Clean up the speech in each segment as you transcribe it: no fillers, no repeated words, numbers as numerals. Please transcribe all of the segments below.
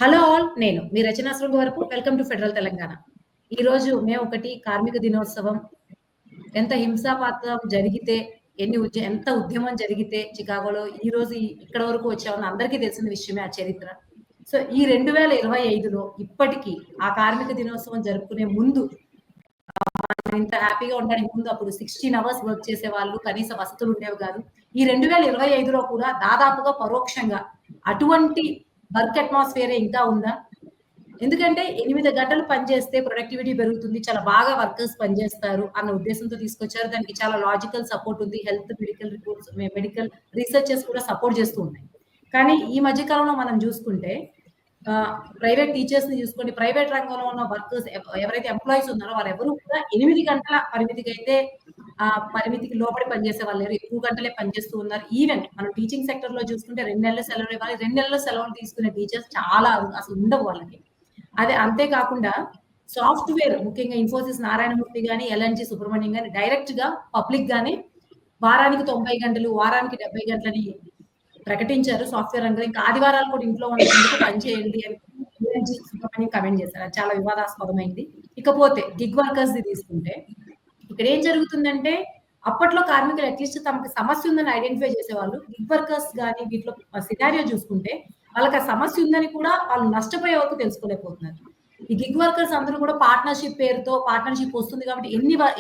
Hello all, నేను మీ Rachana Srungavarapu. Welcome to federal Telangana. ఈరోజు మే 1 కార్మిక దినోత్సవం. ఎంత హింసాపాతం జరిగితే, ఎంత ఉద్యమం జరిగితే చికాగోలో ఈరోజు ఇక్కడ వరకు వచ్చామని అందరికీ తెలిసిన విషయమే ఆ చరిత్ర. సో ఈ 2025లో ఇప్పటికీ ఆ కార్మిక దినోత్సవం జరుపుకునే ముందు ఇంత హ్యాపీగా ఉండడానికి ముందు అప్పుడు 16 అవర్స్ వర్క్ చేసే వాళ్ళు, కనీస వసతులు ఉండేవి కాదు. ఈ 2025లో కూడా దాదాపుగా పరోక్షంగా అటువంటి వర్క్ అట్మాస్ఫియర్ ఇంకా ఉందా? ఎందుకంటే 8 గంటలు పనిచేస్తే ప్రొడక్టివిటీ పెరుగుతుంది, చాలా బాగా వర్కర్స్ పనిచేస్తారు అన్న ఉద్దేశంతో తీసుకొచ్చారు. దానికి చాలా లాజికల్ సపోర్ట్ ఉంది. Health, medical reports, medical researches కూడా సపోర్ట్ చేస్తూ ఉన్నాయి. కానీ ఈ మధ్య కాలంలో మనం చూసుకుంటే ప్రైవేట్ టీచర్స్ ని చూసుకోండి, ప్రైవేట్ రంగంలో ఉన్న వర్కర్స్ ఎవరైతే ఎంప్లాయీస్ ఉన్నారో వారెవరు కూడా 8 గంటల పరిమితికి అయితే పరిమితికి లోబడి పనిచేసే వాళ్ళు లేరు. ఎక్కువ గంటలే పనిచేస్తూ ఉన్నారు. ఈవెన్ మనం టీచింగ్ సెక్టర్ లో చూసుకుంటే 2 నెలల సెలవులు ఇవ్వాలి, 2 నెలల సెలవులు తీసుకునే టీచర్స్ చాలా అసలు ఉండవు వాళ్ళకి. అదే అంతేకాకుండా సాఫ్ట్వేర్, ముఖ్యంగా ఇన్ఫోసిస్ నారాయణమూర్తి గాని, ఎల్ఎన్జి సుబ్రహ్మణ్యం గాని డైరెక్ట్ గా పబ్లిక్ గానే వారానికి 90 గంటలు, వారానికి 70 గంటలని ప్రకటించారు సాఫ్ట్వేర్ రంగంలో. ఇంకా ఆదివారాలు కూడా ఇంట్లో ఉండేందుకు పని చేయండి అని ఎల్ఎన్జి సుబ్రహ్మణ్యం కమెంట్ చేశారు. అది చాలా వివాదాస్పదమైంది. ఇకపోతే గిగ్ వర్కర్స్ ది తీసుకుంటే ఇక్కడ ఏం జరుగుతుందంటే, అప్పట్లో కార్మికులు అట్లీస్ట్ తమకు సమస్య ఉందని ఐడెంటిఫై చేసేవాళ్ళు. గిగ్ వర్కర్స్ గానీ వీటిలో సినారియో చూసుకుంటే వాళ్ళకి ఆ సమస్య ఉందని కూడా వాళ్ళు నష్టపోయే వరకు తెలుసుకోలేకపోతున్నారు. ఈ గిగ్ వర్కర్స్ అందరూ కూడా పార్ట్నర్షిప్ పేరుతో, పార్ట్నర్షిప్ వస్తుంది కాబట్టి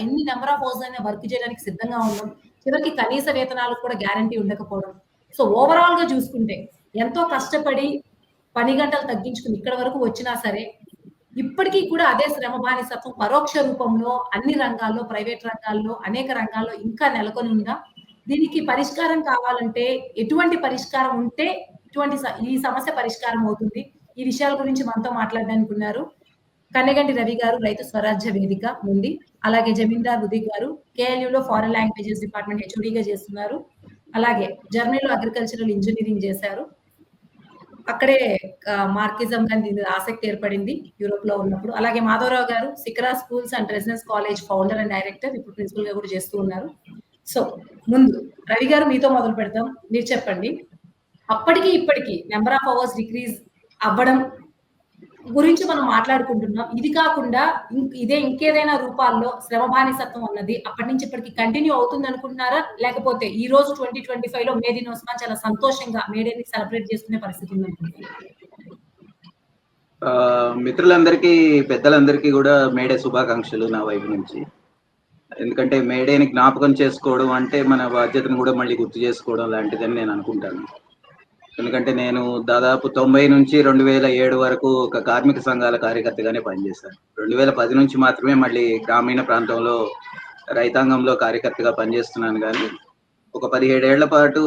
ఎన్ని నెంబర్ ఆఫ్ అవర్స్ అయినా వర్క్ చేయడానికి సిద్ధంగా ఉండడం, చివరికి కనీస వేతనాలకు కూడా గ్యారంటీ ఉండకపోవడం. సో ఓవరాల్ గా చూసుకుంటే ఎంతో కష్టపడి పని గంటలు తగ్గించుకుని ఇక్కడ వరకు వచ్చినా సరే ఇప్పటికీ కూడా అదే శ్రమ బానిసత్వం పరోక్ష రూపంలో అన్ని రంగాల్లో, ప్రైవేట్ రంగాల్లో, అనేక రంగాల్లో ఇంకా నెలకొని ఉందా? దీనికి పరిష్కారం కావాలంటే ఎటువంటి పరిష్కారం ఉంటే ఈ సమస్య పరిష్కారం అవుతుంది? ఈ విషయాల గురించి మనతో మాట్లాడడానికి ఉన్నారు కన్నెగంటి రవి గారు, రైతు స్వరాజ్య వేదిక నుండి. అలాగే జమీందార్ ఉదయ్ గారు, కేఎల్యూలో ఫారెన్ లాంగ్వేజెస్ డిపార్ట్మెంట్ హెచ్ఓడిగా చేస్తున్నారు. అలాగే జర్మనీలో అగ్రికల్చరల్ ఇంజనీరింగ్ చేశారు. అక్కడే మార్కిజం కానీ దీని ఆసక్తి ఏర్పడింది యూరోప్ లో ఉన్నప్పుడు. అలాగే మాధవరావు గారు సిక్రా schools and residence college founder and director, ఇప్పుడు ప్రిన్సిపల్ గా కూడా చేస్తూ ఉన్నారు. సో ముందు రవి గారు మీతో మొదలు పెడతాం. మీరు చెప్పండి, అప్పటికి ఇప్పటికి నెంబర్ ఆఫ్ అవర్స్ డిక్రీజ్ అవ్వడం గురించి మనం మాట్లాడుకుంటున్నాం. ఇది కాకుండా ఇంకేదైనా రూపాల్లో శ్రమ బానిసత్వం అన్నది అప్పటి నుంచి ఇప్పటికి కంటిన్యూ అవుతుంది అనుకుంటున్నారా? లేకపోతే ఈ రోజు 2025 లో మే దినోత్సవం చాలా సంతోషంగా మేడేని సెలబ్రేట్ చేసుకునే పరిస్థితి ఉందనుకుంటున్నారా? మిత్రులందరికీ, పెద్దలందరికీ కూడా మేడే శుభాకాంక్షలు నా వైపు నుంచి. ఎందుకంటే మేడేని జ్ఞాపకం చేసుకోవడం అంటే మన బాధ్యతను కూడా మళ్ళీ గుర్తు చేసుకోవడం లాంటిదని నేను అనుకుంటాను. ఎందుకంటే నేను దాదాపు 90 నుంచి 2007 వరకు ఒక కార్మిక సంఘాల కార్యకర్తగానే పనిచేశాను. 2010 నుంచి మాత్రమే మళ్ళీ గ్రామీణ ప్రాంతంలో రైతాంగంలో కార్యకర్తగా పనిచేస్తున్నాను. కానీ ఒక 17 ఏళ్ల పాటు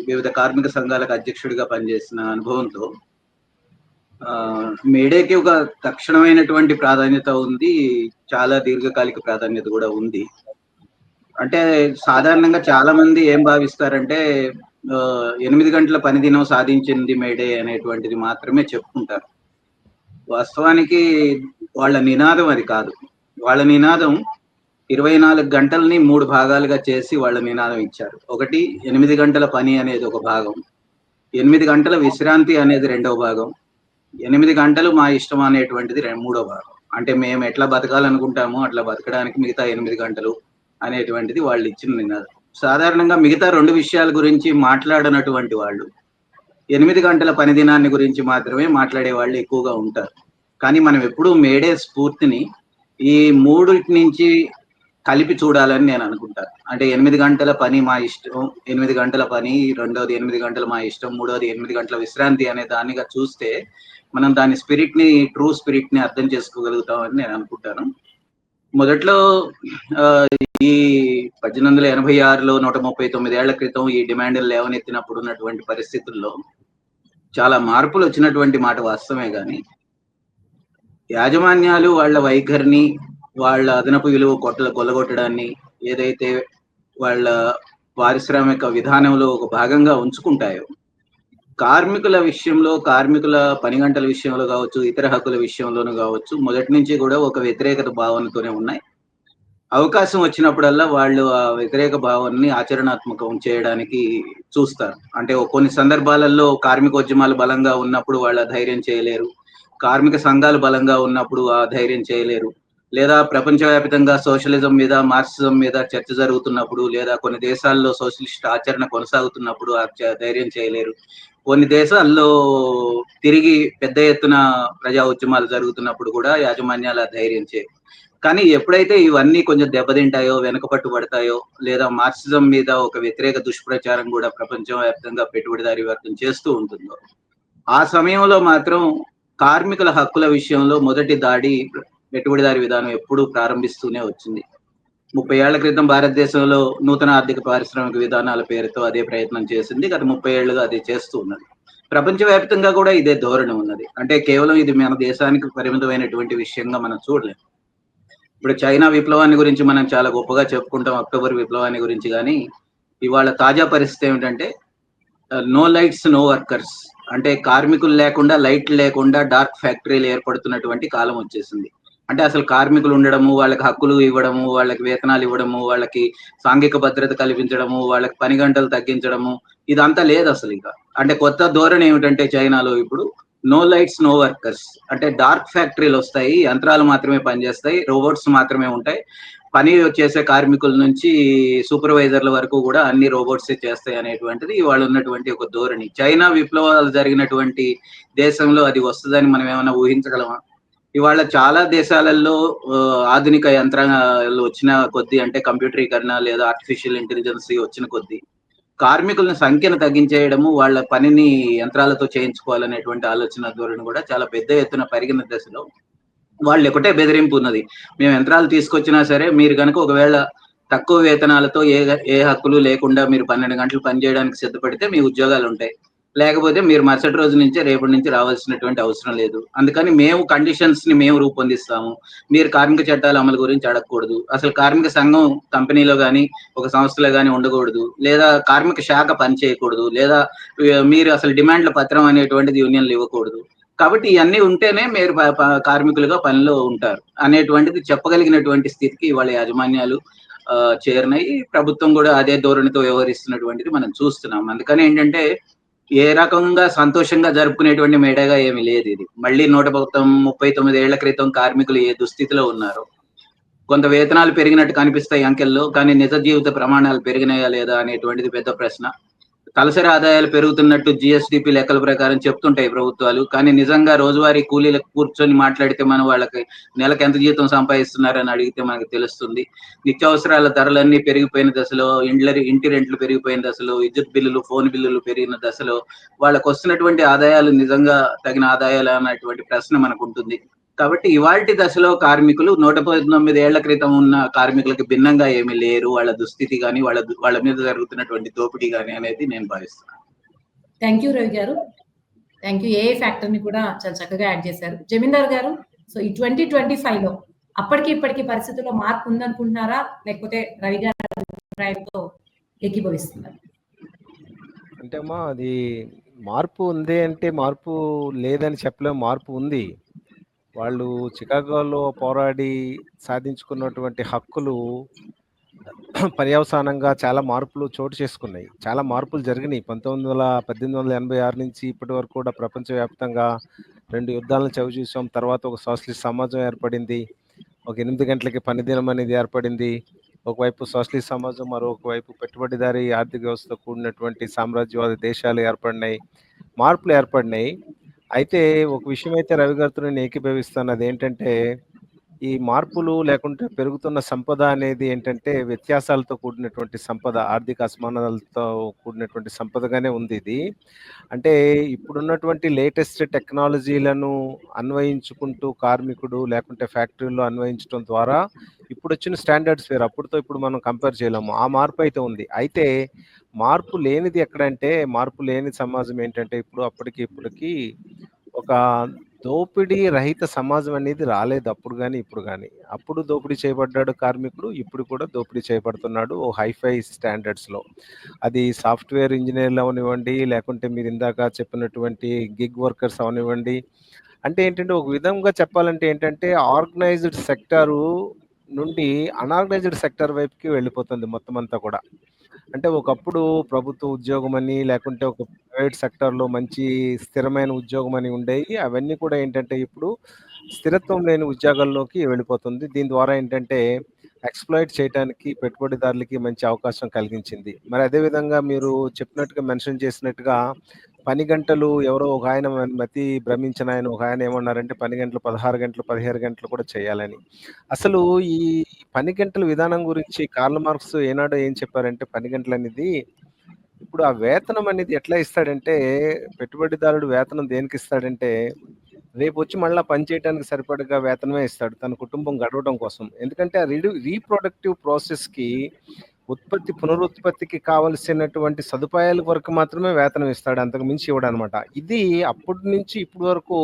వివిధ కార్మిక సంఘాలకు అధ్యక్షుడిగా పనిచేసిన అనుభవంతో మేడేకి ఒక తక్షణమైనటువంటి ప్రాధాన్యత ఉంది, చాలా దీర్ఘకాలిక ప్రాధాన్యత కూడా ఉంది. అంటే సాధారణంగా చాలా మంది ఏం భావిస్తారంటే 8 గంటల పని దినం సాధించింది మేడే అనేటువంటిది మాత్రమే చెప్పుకుంటారు. వాస్తవానికి వాళ్ళ నినాదం అది కాదు. వాళ్ళ నినాదం 24 గంటల్ని 3 భాగాలుగా చేసి వాళ్ళ నినాదం ఇచ్చారు. ఒకటి 8 గంటల పని అనేది ఒక భాగం, 8 గంటల విశ్రాంతి అనేది రెండవ భాగం, 8 గంటలు మా ఇష్టం అనేటువంటిది మూడో భాగం. అంటే మేము ఎట్లా బతకాలనుకుంటామో అట్లా బతకడానికి మిగతా 8 గంటలు అనేటువంటిది వాళ్ళు ఇచ్చిన నినాదం. సాధారణంగా మిగతా 2 విషయాల గురించి మాట్లాడనటువంటి వాళ్ళు 8 గంటల పని దినాన్ని గురించి మాత్రమే మాట్లాడే వాళ్ళు ఎక్కువగా ఉంటారు. కానీ మనం ఎప్పుడూ మేడే స్ఫూర్తిని ఈ మూడిటి నుంచి కలిపి చూడాలని నేను అనుకుంటాను. అంటే 8 గంటల పని మా ఇష్టం, 8 గంటల పని, రెండోది 8 గంటలు మా ఇష్టం, మూడోది 8 గంటల విశ్రాంతి అనే దానిగా చూస్తే మనం దాని స్పిరిట్ ని, ట్రూ స్పిరిట్ ని అర్థం చేసుకోగలుగుతామని నేను అనుకుంటాను. మొదట్లో ఈ 1886లో 139 ఏళ్ల క్రితం ఈ డిమాండ్లు లేవనెత్తినప్పుడు ఉన్నటువంటి పరిస్థితుల్లో చాలా మార్పులు వచ్చినటువంటి మాట వాస్తవమే. కానీ యాజమాన్యాలు వాళ్ళ వైఖరిని, వాళ్ళ అదనపు విలువ కొల్లగొట్టడాన్ని ఏదైతే వాళ్ళ పారిశ్రామిక విధానంలో ఒక భాగంగా ఉంచుకుంటాయో, కార్మికుల విషయంలో, కార్మికుల పని గంటల విషయంలో కావచ్చు, ఇతర హక్కుల విషయంలోనూ కావచ్చు, మొదటి నుంచి కూడా ఒక వ్యతిరేకత భావనతోనే ఉన్నాయి. అవకాశం వచ్చినప్పుడల్లా వాళ్ళు ఆ వ్యతిరేక భావాన్ని ఆచరణాత్మకం చేయడానికి చూస్తారు. అంటే కొన్ని సందర్భాలలో కార్మికోద్యమాలు బలంగా ఉన్నప్పుడు వాళ్ళు ఆ ధైర్యం చేయలేరు. కార్మిక సంఘాలు బలంగా ఉన్నప్పుడు ఆ ధైర్యం చేయలేరు. లేదా ప్రపంచవ్యాప్తంగా సోషలిజం మీద, మార్క్సిజం మీద చర్చ జరుగుతున్నప్పుడు, లేదా కొన్ని దేశాల్లో సోషలిస్ట్ ఆచరణ కొనసాగుతున్నప్పుడు ఆ ధైర్యం చేయలేరు. కొన్ని దేశాల్లో తిరిగి పెద్ద ఎత్తున ప్రజా ఉద్యమాలు జరుగుతున్నప్పుడు కూడా యాజమాన్యాలు ఆ ధైర్యం చేయరు. కానీ ఎప్పుడైతే ఇవన్నీ కొంచెం దెబ్బతింటాయో, వెనకపట్టు పడతాయో, లేదా మార్క్సిజం మీద ఒక వ్యతిరేక దుష్ప్రచారం కూడా ప్రపంచం వ్యాప్తంగా పెట్టుబడిదారీ వర్గం చేస్తూ ఉంటుందో, ఆ సమయంలో మాత్రం కార్మికుల హక్కుల విషయంలో మొదటి దాడి పెట్టుబడిదారీ విధానం ఎప్పుడూ ప్రారంభిస్తూనే వచ్చింది. 30 ఏళ్ల క్రితం భారతదేశంలో నూతన ఆర్థిక పారిశ్రామిక విధానాల పేరుతో అదే ప్రయత్నం చేసింది. గత 30 ఏళ్లుగా అదే చేస్తూ ఉన్నది. ప్రపంచవ్యాప్తంగా కూడా ఇదే ధోరణి ఉన్నది. అంటే కేవలం ఇది మన దేశానికి పరిమితమైనటువంటి విషయంగా మనం చూడలేం. ఇప్పుడు చైనా విప్లవాన్ని గురించి మనం చాలా గొప్పగా చెప్పుకుంటాం, అక్టోబర్ విప్లవాన్ని గురించి. గానీ ఇవాళ తాజా పరిస్థితి ఏమిటంటే నో లైట్స్, నో వర్కర్స్. అంటే కార్మికులు లేకుండా, లైట్లు లేకుండా డార్క్ ఫ్యాక్టరీలు ఏర్పడుతున్నటువంటి కాలం వచ్చేసింది. అంటే అసలు కార్మికులు ఉండడము, వాళ్ళకి హక్కులు ఇవ్వడము, వాళ్ళకి వేతనాలు ఇవ్వడము, వాళ్ళకి సాంఘిక భద్రత కల్పించడము, వాళ్ళకి పని గంటలు తగ్గించడము, ఇదంతా లేదసలిక. అంటే కొత్త ధోరణి ఏమిటంటే చైనాలో ఇప్పుడు నో లైట్స్, నో వర్కర్స్. అంటే డార్క్ ఫ్యాక్టరీలొస్తాయి, యంత్రాలు మాత్రమే పనిచేస్తాయి, రోబోట్స్ మాత్రమే ఉంటాయి. పని చేసే కార్మికుల నుంచి సూపర్వైజర్ల వరకు కూడా అన్ని రోబోట్సే చేస్తాయి అనేటువంటిది ఇవాళ ఉన్నటువంటి ఒక ధోరణి. చైనా విప్లవాలు జరిగినటువంటి దేశంలో అది వస్తుందని మనం ఏమైనా ఊహించగలమా? ఇవాళ చాలా దేశాలలో ఆధునిక యంత్రాలు వచ్చిన కొద్దీ, అంటే కంప్యూటరీకరణ లేదా ఆర్టిఫిషియల్ ఇంటెలిజెన్స్ వచ్చిన కొద్దీ కార్మికుల సంఖ్యను తగ్గించేయడము, వాళ్ళ పనిని యంత్రాలతో చేయించుకోవాలనేటువంటి ఆలోచన ధోరణి కూడా చాలా పెద్ద ఎత్తున పెరిగిన దశలో వాళ్ళు ఒకటే బెదిరింపు ఉన్నది. మేము యంత్రాలు తీసుకొచ్చినా సరే, మీరు గనుక ఒకవేళ తక్కువ వేతనాలతో ఏ హక్కులు లేకుండా మీరు 12 గంటలు పనిచేయడానికి సిద్ధపడితే మీ ఉద్యోగాలుంటాయి. లేకపోతే మీరు మరుసటి రోజు నుంచే, రేపటి నుంచి రావాల్సినటువంటి అవసరం లేదు. అందుకని మేము కండిషన్స్‌ని మేము రూపొందిస్తాము. మీరు కార్మిక చట్టాల అమలు గురించి అడగకూడదు. అసలు కార్మిక సంఘం కంపెనీలో గాని, ఒక సంస్థలో గాని ఉండకూడదు. లేదా కార్మిక శాఖ పని చేయకూడదు. లేదా మీరు అసలు డిమాండ్ల పత్రం అనేటువంటిది యూనియన్‌లు ఇవ్వకూడదు. కాబట్టి ఇవన్నీ ఉంటేనే మీరు కార్మికులుగా పనిలో ఉంటారు అనేటువంటిది చెప్పగలిగినటువంటి స్థితికి ఇవాళ యాజమాన్యాలు చేరినాయి. ప్రభుత్వం కూడా అదే ధోరణితో వ్యవహరిస్తున్నటువంటిది మనం చూస్తున్నాం. అందుకని ఏంటంటే ఏ రకంగా సంతోషంగా జరుపుకునేటువంటి మేడగా ఏమి లేదు ఇది. మళ్ళీ 139 ఏళ్ల క్రితం కార్మికులు ఏ దుస్థితిలో ఉన్నారో, కొంత వేతనాలు పెరిగినట్టు కనిపిస్తాయి అంకెల్లో, కానీ నిజ జీవిత ప్రమాణాలు పెరిగినాయా లేదా అనేటువంటిది పెద్ద ప్రశ్న. తలసరి ఆదాయాలు పెరుగుతున్నట్టు జీఎస్‌డిపి లెక్కల ప్రకారం చెప్తుంటాయి ప్రభుత్వాలు. కానీ నిజంగా రోజువారీ కూలీలకు కూర్చొని మాట్లాడితే మనం వాళ్ళకి నెలకు ఎంత జీతం సంపాదిస్తున్నారని అడిగితే మనకు తెలుస్తుంది. నిత్యావసరాల ధరలన్నీ పెరిగిపోయిన దశలో, ఇంటి రెంట్లు పెరిగిపోయిన దశలో, విద్యుత్ బిల్లులు, ఫోన్ బిల్లులు పెరిగిన దశలో వాళ్ళకొస్తున్నటువంటి ఆదాయాలు నిజంగా తగిన ఆదాయాలా అన్నటువంటి ప్రశ్న మనకుంటుంది. కాబట్టి ఇవాల్టి దశలో కార్మికులు 119 ఏళ్ల క్రితం ఉన్న కార్మికులకి భిన్నంగా ఏమీ లేరు. వాళ్ళ దుస్థితి గాని, వాళ్ళ మీద జరుగుతున్నటువంటి దోపిడీ గాని అనేది నేను భావిస్తున్నాను. థ్యాంక్ యూ రవి గారు. Thank you. ఏఐ ఫ్యాక్టర్‌ని కూడా చాలా చక్కగా యాడ్ చేశారు. జమీందార్ గారు, సో ఈ 2025లో అప్పటికి ఇప్పటికి పరిస్థితుల్లో మార్పు ఉందనుకుంటున్నారా? లేకపోతే రవి గారి అభిప్రాయంతో ఏకీభవిస్తున్నారా? అంటే అమ్మా, అది మార్పు ఉంది అంటే మార్పు లేదని చెప్పలేం. మార్పు ఉంది. వాళ్ళు చికాగోలో పోరాడి సాధించుకున్నటువంటి హక్కులు పర్యవసానంగా చాలా మార్పులు చోటు చేసుకున్నాయి. చాలా మార్పులు జరిగినాయి. 1886 నుంచి ఇప్పటి వరకు కూడా ప్రపంచవ్యాప్తంగా 2 యుద్ధాలను చవిచూసాం. తర్వాత ఒక సోషలిస్ట్ సమాజం ఏర్పడింది. ఒక 8 గంటలకి పని దినం అనేది ఏర్పడింది. ఒకవైపు సోషలిస్ట్ సమాజం, మరొక వైపు పెట్టుబడిదారీ ఆర్థిక వ్యవస్థతో కూడినటువంటి సామ్రాజ్యవాద దేశాలు ఏర్పడినాయి. మార్పులు ఏర్పడినాయి. అయితే ఒక విషయం అయితే రవి గారితో నేను ఏకీభవిస్తాను. అదేంటంటే ఈ మార్పులు లేకుంటే పెరుగుతున్న సంపద అనేది ఏంటంటే వ్యత్యాసాలతో కూడినటువంటి సంపద, ఆర్థిక అసమానతలతో కూడినటువంటి సంపదగానే ఉంది ఇది. అంటే ఇప్పుడున్నటువంటి లేటెస్ట్ టెక్నాలజీలను అన్వయించుకుంటూ కార్మికుడు లేకుంటే ఫ్యాక్టరీలో అన్వయించడం ద్వారా ఇప్పుడొచ్చిన స్టాండర్డ్స్ వేరు. అప్పుడుతో ఇప్పుడు మనం కంపేర్ చేయలేము. ఆ మార్పు అయితే ఉంది. అయితే మార్పు లేనిది ఎక్కడంటే, మార్పు లేని సమాజం ఏంటంటే ఇప్పుడు అప్పటికి ఇప్పటికి ఒక దోపిడీ రహిత సమాజం అనేది రాలేదు అప్పుడు గాని, ఇప్పుడు గాని. అప్పుడు దోపిడీ చేయబడ్డాడు కార్మికుడు. ఇప్పుడు కూడా దోపిడీ చేయబడుతున్నాడు ఓ హైఫై స్టాండర్డ్స్‌లో. అది సాఫ్ట్‌వేర్ ఇంజినీర్లు అవనివ్వండి, లేకుంటే మీరు ఇందాక చెప్పినటువంటి గిగ్ వర్కర్స్ అవనివ్వండి. అంటే ఏంటంటే ఒక విధంగా చెప్పాలంటే ఏంటంటే ఆర్గనైజ్డ్ సెక్టారు నుండి అనార్గనైజ్డ్ సెక్టర్ వైపుకి వెళ్ళిపోతుంది మొత్తం అంతా కూడా. అంటే ఒకప్పుడు ప్రభుత్వ ఉద్యోగం అని, లేకుంటే ఒక ప్రైవేట్ సెక్టార్‌లో మంచి స్థిరమైన ఉద్యోగం అని ఉండేయి. అవన్నీ కూడా ఏంటంటే ఇప్పుడు స్థిరత్వం లేని ఉద్యోగాల్లోకి వెళ్ళిపోతుంది. దీని ద్వారా ఏంటంటే ఎక్స్‌ప్లాయిట్ చేయటానికి పెట్టుబడిదారులకి మంచి అవకాశం కలిగించింది. మరి అదే విధంగా మీరు చెప్పినట్టుగా మెన్షన్ చేసినట్టుగా పని గంటలు ఎవరో ఒక ఆయన మతి భ్రమించిన ఆయన ఒక ఆయన ఏమన్నారంటే పని గంటలు 16 గంటలు, 17 గంటలు కూడా చేయాలని. అసలు ఈ పని గంటల విధానం గురించి కార్ల్ మార్క్స్ ఏనాడో ఏం చెప్పారంటే పని గంటలనేది ఇప్పుడు ఆ వేతనం అనేది ఎట్లా ఇస్తాడంటే పెట్టుబడిదారుడు వేతనం దేనికి ఇస్తాడంటే రేపొచ్చి మళ్ళా పని చేయడానికి సరిపడగా వేతనమే ఇస్తాడు తన కుటుంబం గడవడం కోసం. ఎందుకంటే ఆ రీప్రొడక్టివ్ ప్రాసెస్‌కి పునరుత్పత్తికి కావాల్సినటువంటి సదుపాయాల వరకు మాత్రమే వేతనం ఇస్తాడు. అంతకు మించి ఇవ్వడనమాట. ఇది అప్పటి నుంచి ఇప్పటి వరకు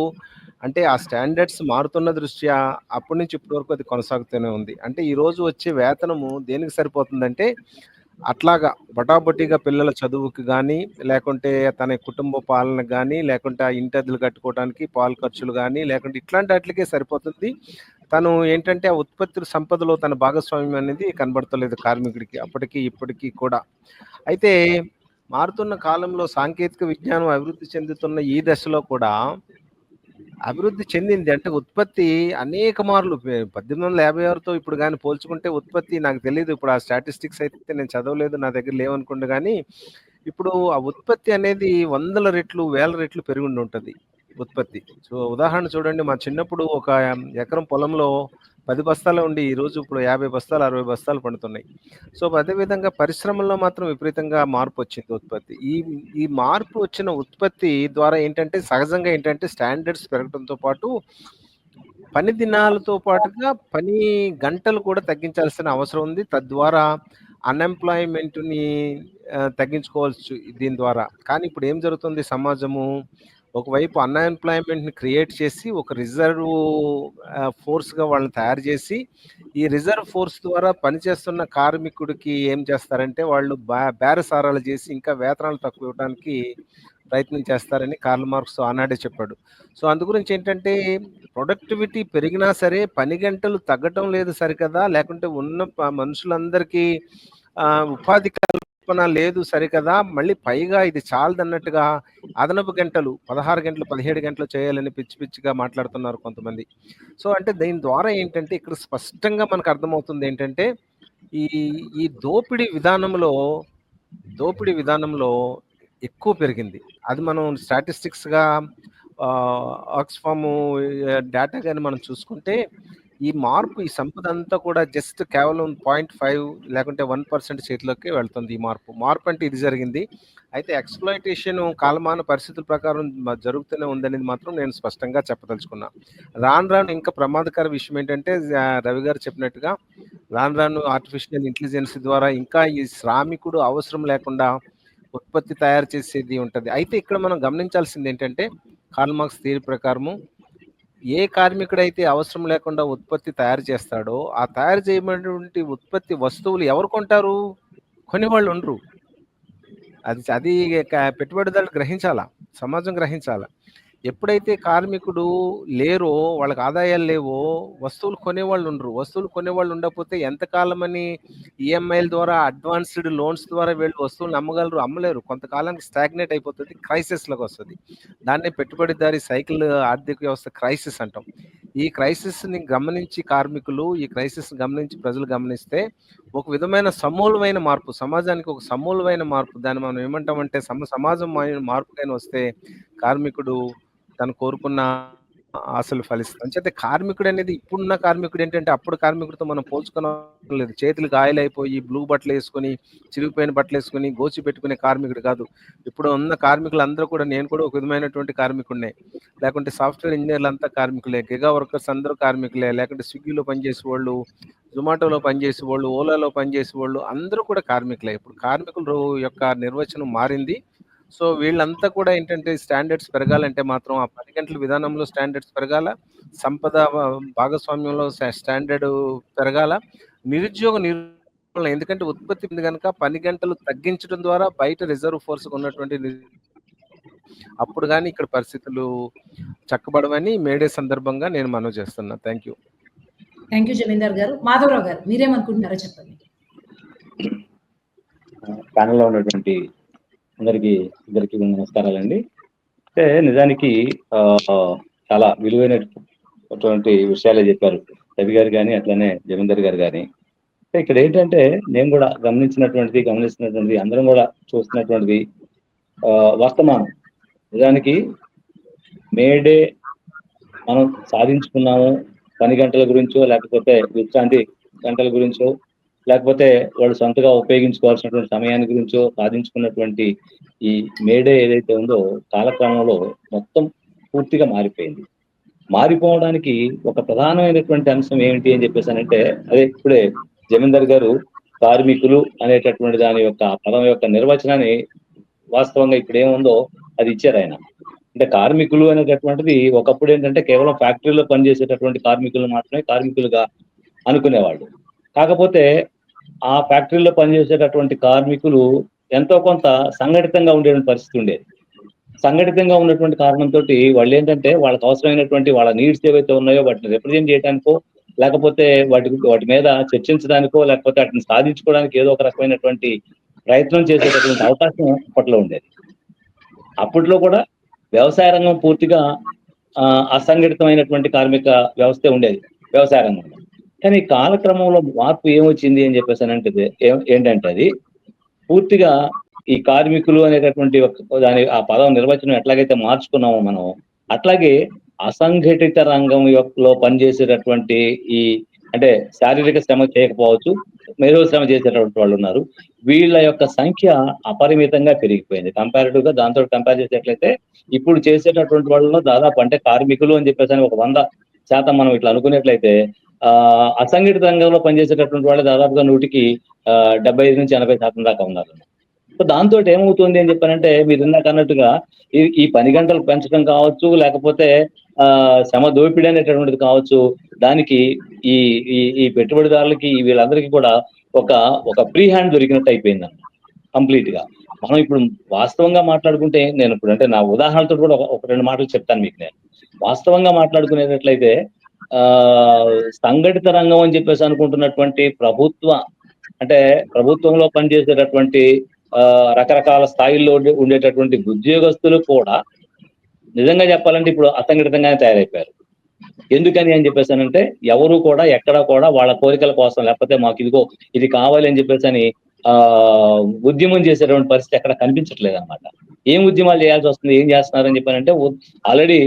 అంటే ఆ స్టాండర్డ్స్ మారుతున్న దృష్ట్యా అప్పటి నుంచి ఇప్పటి వరకు అది కొనసాగుతూనే ఉంది. అంటే ఈ రోజు వచ్చే వేతనము దేనికి సరిపోతుందంటే అట్లాగా బటాబటీగా పిల్లల చదువుకి గానీ, లేకుంటే తన కుటుంబ పాలనకు గానీ, లేకుంటే ఆ ఇంటద్దెలు కట్టుకోవడానికి పాలు ఖర్చులు గానీ, లేకుంటే ఇట్లాంటి ఆటిలకే సరిపోతుంది. తను ఏంటంటే ఆ ఉత్పత్తుల సంపదలో తన భాగస్వామ్యం అనేది కనబడతలేదు కార్మికుడికి అప్పటికి, ఇప్పటికి కూడా. అయితే మారుతున్న కాలంలో సాంకేతిక విజ్ఞానం అభివృద్ధి చెందుతున్న ఈ దశలో కూడా అభివృద్ధి చెందింది. అంటే ఉత్పత్తి అనేక మార్లు 1856తో ఇప్పుడు గాని పోల్చుకుంటే ఉత్పత్తి నాకు తెలీదు. ఇప్పుడు ఆ స్టాటిస్టిక్స్ అయితే నేను చదవలేదు. నా దగ్గర లేవనుకోండి గానీ, ఇప్పుడు ఆ ఉత్పత్తి అనేది వందల రెట్లు, వేల రెట్లు పెరిగుండుంటది ఉత్పత్తి. సో, ఉదాహరణ చూడండి మా చిన్నప్పుడు ఒక ఎకరం పొలంలో 10 బస్తాలే ఉండి ఈరోజు ఇప్పుడు 50 బస్తాలు, 60 బస్తాలు పండుతున్నాయి. సో, అదే విధంగా పరిశ్రమల్లో మాత్రం విపరీతంగా మార్పొచ్చింది ఉత్పత్తి. ఈ మార్పు వచ్చిన ఉత్పత్తి ద్వారా ఏంటంటే సహజంగా ఏంటంటే స్టాండర్డ్స్ పెరగడంతో పాటు పని దినాలతో పాటుగా పని గంటలు కూడా తగ్గించాల్సిన అవసరం ఉంది. తద్వారా అన్‌ఎంప్లాయ్‌మెంట్‌ని తగ్గించుకోవచ్చు దీని ద్వారా. కానీ ఇప్పుడు ఏం జరుగుతుంది సమాజము ఒకవైపు అన్‌ఎంప్లాయ్‌మెంట్‌ని క్రియేట్ చేసి ఒక రిజర్వ్ ఫోర్స్‌గా వాళ్ళని తయారు చేసి ఈ రిజర్వ్ ఫోర్స్ ద్వారా పనిచేస్తున్న కార్మికుడికి ఏం చేస్తారంటే వాళ్ళు బేరసారాలు చేసి ఇంకా వేతనాలు తక్కువ ఇవ్వడానికి ప్రయత్నం చేస్తారని కార్ల్ మార్క్స్ ఆనాడే చెప్పాడు. సో, అందు గురించి ఏంటంటే ప్రొడక్టివిటీ పెరిగినా సరే పని గంటలు తగ్గటం లేదు సరికదా! లేకుంటే ఉన్న మనుషులందరికీ ఉపాధి కల్పన లేదు సరికదా! మళ్ళీ పైగా ఇది చాలదన్నట్టుగా అదనపు గంటలు 16 గంటలు, 17 గంటలు చేయాలని పిచ్చి పిచ్చిగా మాట్లాడుతున్నారు కొంతమంది. సో, అంటే దీని ద్వారా ఏంటంటే ఇక్కడ స్పష్టంగా మనకు అర్థమవుతుంది ఏంటంటే ఈ ఈ దోపిడీ విధానంలో ఎక్కువ పెరిగింది. అది మనం స్టాటిస్టిక్స్‌గా ఆక్స్‌ఫామ్ డేటా గాని మనం చూసుకుంటే ఈ మార్పు ఈ సంపద అంతా కూడా జస్ట్ కేవలం 0.5 లేకుంటే 1% చేతిలోకి వెళ్తుంది ఈ మార్పు. మార్పు అంటే ఇది జరిగింది. అయితే ఎక్స్‌ప్లాయిటేషన్ కాలమాన పరిస్థితుల ప్రకారం జరుగుతూనే ఉందనేది మాత్రం నేను స్పష్టంగా చెప్పదలుచుకున్నా. రాను ఇంకా ప్రమాదకర విషయం ఏంటంటే రవి గారు చెప్పినట్టుగా రాను ఆర్టిఫిషియల్ ఇంటెలిజెన్స్ ద్వారా ఇంకా ఈ శ్రామికుడు అవసరం లేకుండా ఉత్పత్తి తయారు చేసేది ఉంటది. అయితే ఇక్కడ మనం గమనించాల్సింది ఏంటంటే కార్ల్ మార్క్స్ థియరీ ప్రకారము ఏ కార్మికుడైతే అవసరం లేకుండా ఉత్పత్తి తయారు చేస్తాడో ఆ తయారు చేయబడినటువంటి ఉత్పత్తి వస్తువులు ఎవరు కొంటారు? కొనేవాళ్ళు ఉండరు. అది పెట్టుబడిదారులు గ్రహించాలా. సమాజం గ్రహించాలా. ఎప్పుడైతే కార్మికుడు లేరో వాళ్ళకి ఆదాయాలు లేవో వస్తువులు కొనేవాళ్ళు ఉండరు. వస్తువులు కొనేవాళ్ళు ఉండకపోతే ఎంతకాలమని ఈఎంఐల ద్వారా అడ్వాన్స్డ్ లోన్స్ ద్వారా వీళ్ళు వస్తువులను అమ్మగలరు? అమ్మలేరు. కొంతకాలానికి స్టాగ్నేట్ అయిపోతుంది. క్రైసిస్‌లోకి వస్తది. దాన్నే పెట్టుబడిదారీ సైకిల్ ఆర్థిక వ్యవస్థ క్రైసిస్ అంటాం. ఈ క్రైసిస్‌ని గమనించి కార్మికులు, ఈ క్రైసిస్‌ని గమనించి ప్రజలు గమనిస్తే ఒక విధమైన సమూలమైన మార్పు, సమాజానికి ఒక సమూలమైన మార్పు దాన్ని మనం ఏమంటామంటే సమాజం మార్పుకైనా వస్తే కార్మికుడు తను కోరుకున్న ఆశలు ఫలిస్తాయి. అంచేతే కార్మికుడు అనేది ఇప్పుడున్న కార్మికుడు ఏంటంటే అప్పుడు కార్మికుడితో మనం పోల్చుకోవడం లేదు. చేతులు గాయాలైపోయి బ్లూ బట్టలు వేసుకొని చిరిగిపోయిన బట్టలు వేసుకొని గోచి పెట్టుకునే కార్మికుడు కాదు. ఇప్పుడు ఉన్న కార్మికులందరూ కూడా నేను కూడా ఒక విధమైనటువంటి కార్మికుడినే. లేకుంటే సాఫ్ట్వేర్ ఇంజనీర్లు అంతా కార్మికులే, గిగా వర్కర్స్ అందరూ కార్మికులే, లేకుంటే స్విగ్గీలో పనిచేసేవాళ్ళు, జొమాటోలో పనిచేసేవాళ్ళు, ఓలాలో పనిచేసేవాళ్ళు అందరూ కూడా కార్మికులే. ఇప్పుడు కార్మికుల యొక్క నిర్వచనం మారింది. సో, వీళ్ళంతా కూడా ఏంటంటే స్టాండర్డ్స్ పెరగాలంటే మాత్రం ఆ 10 గంటల విధానంలో స్టాండర్డ్స్ పెరగాల. సంపద భాగస్వామ్యంలో స్టాండర్డ్ పెరగాల. నిరుద్యోగ నిర్మూలన ఎందుకంటే ఉత్పత్తి ఉంది గనక పని గంటలు తగ్గించడం ద్వారా బయట రిజర్వ్ ఫోర్స్‌గా ఉన్నటువంటి అప్పుడు గాని ఇక్కడ పరిస్థితులు చక్కబడవని మేడే సందర్భంగా నేను మనవి చేస్తున్నా. Thank you. థ్యాంక్ యూ జమీందార్ గారు. మాధవరావు గారు మీరేమనుకుంటున్నారో చెప్పండి. ప్యానెల్లో ఉన్నటువంటి ఇద్దరికి నమస్కారాలండి. అంటే నిజానికి చాలా విలువైనటువంటి విషయాలే చెప్పారు రవి గారు కానీ, అట్లనే జమీందార్ గారు కానీ. ఇక్కడ ఏంటంటే నేను కూడా గమనిస్తున్నటువంటిది అందరం కూడా చూస్తున్నటువంటిది వర్తమానం. నిజానికి మేడే మనం సాధించుకున్నాము పని గంటల గురించో, లేకపోతే విశ్రాంతి గంటల గురించో, లేకపోతే వాళ్ళు సొంతగా ఉపయోగించుకోవాల్సినటువంటి సమయాన్ని గురించో సాధించుకున్నటువంటి ఈ మేడే ఏదైతే ఉందో కాలక్రమంలో మొత్తం పూర్తిగా మారిపోయింది. మారిపోవడానికి ఒక ప్రధానమైనటువంటి అంశం ఏమిటి అని చెప్పేసానంటే, అదే ఇప్పుడే జమీందార్ గారు కార్మికులు అనేటటువంటి దాని యొక్క పదం యొక్క నిర్వచనాన్ని వాస్తవంగా ఇప్పుడు ఏముందో అది ఇచ్చారు ఆయన. అంటే కార్మికులు అనేటటువంటిది ఒకప్పుడు ఏంటంటే కేవలం ఫ్యాక్టరీలో పనిచేసేటటువంటి కార్మికులు మాత్రమే కార్మికులుగా అనుకునేవాళ్ళు. కాకపోతే ఆ ఫ్యాక్టరీలో పనిచేసేటటువంటి కార్మికులు ఎంతో కొంత సంఘటితంగా ఉండే పరిస్థితి ఉండేది. సంఘటితంగా ఉన్నటువంటి కారణంతో వాళ్ళు ఏంటంటే వాళ్ళకి అవసరమైనటువంటి వాళ్ళ నీడ్స్ ఏవైతే ఉన్నాయో వాటిని రిప్రజెంట్ చేయడానికో, లేకపోతే వాటి మీద చర్చించడానికో, లేకపోతే వాటిని సాధించుకోవడానికి ఏదో ఒక రకమైనటువంటి ప్రయత్నం చేసేటటువంటి అవకాశం అప్పట్లో ఉండేది. అప్పట్లో కూడా వ్యవసాయ రంగం పూర్తిగా అసంఘటితమైనటువంటి కార్మిక వ్యవస్థ ఉండేది వ్యవసాయ రంగంలో. కానీ కాలక్రమంలో మార్పు ఏమొచ్చింది అని చెప్పేసి ఏంటంటే అది పూర్తిగా ఈ కార్మికులు అనేటటువంటి ఆ పదం నిర్వచనం ఎట్లాగైతే మార్చుకున్నామో మనం, అట్లాగే అసంఘటిత రంగం లో పనిచేసేటటువంటి ఈ అంటే శారీరక శ్రమ చేయకపోవచ్చు, మేధో శ్రమ చేసేటటువంటి వాళ్ళు ఉన్నారు. వీళ్ళ యొక్క సంఖ్య అపరిమితంగా పెరిగిపోయింది. కంపారిటివ్ గా దాంతో కంపేర్ చేసేట్లయితే ఇప్పుడు చేసేటటువంటి వాళ్ళలో దాదాపు అంటే కార్మికులు అని చెప్పేసి ఒక 100% మనం ఇట్లా అనుకునేట్లయితే అసంఘటిత రంగంలో పనిచేసేటటువంటి వాళ్ళు దాదాపుగా 100కి 75 నుంచి 80% దాకా ఉన్నారు. సో దాంతో ఏమవుతుంది అని చెప్పానంటే మీరు ఇందాక అన్నట్టుగా ఈ పని గంటలు పెంచడం కావచ్చు, లేకపోతే శ్రమ దోపిడీ అనేటటువంటిది కావచ్చు, దానికి ఈ ఈ పెట్టుబడిదారులకి వీళ్ళందరికీ కూడా ఒక ఫ్రీ హ్యాండ్ దొరికినట్టు అయిపోయింది అన్నమాట కంప్లీట్ గా. మనం ఇప్పుడు వాస్తవంగా మాట్లాడుకుంటే నేను ఇప్పుడు అంటే నా ఉదాహరణతో కూడా ఒక 2 మాటలు చెప్తాను మీకు. నేను వాస్తవంగా మాట్లాడుకునేటట్లయితే సంఘటిత రంగం అని చెప్పేసి అనుకుంటున్నటువంటి ప్రభుత్వంలో పనిచేసేటటువంటి రకరకాల స్థాయిల్లో ఉండేటటువంటి ఉద్యోగస్తులు కూడా నిజంగా చెప్పాలంటే ఇప్పుడు అసంఘటితంగానే తయారైపోయారు. ఎందుకని అని చెప్పేసానంటే ఎవరు కూడా ఎక్కడా కూడా వాళ్ళ కోరికల కోసం, లేకపోతే మాకు ఇది కావాలి అని చెప్పేసి ఉద్యమం చేసేటువంటి పరిస్థితి ఎక్కడ కనిపించట్లేదు అనమాట. ఏం ఉద్యమాలు చేయాల్సి వస్తుంది, ఏం చేస్తున్నారని చెప్పానంటే ఆల్రెడీ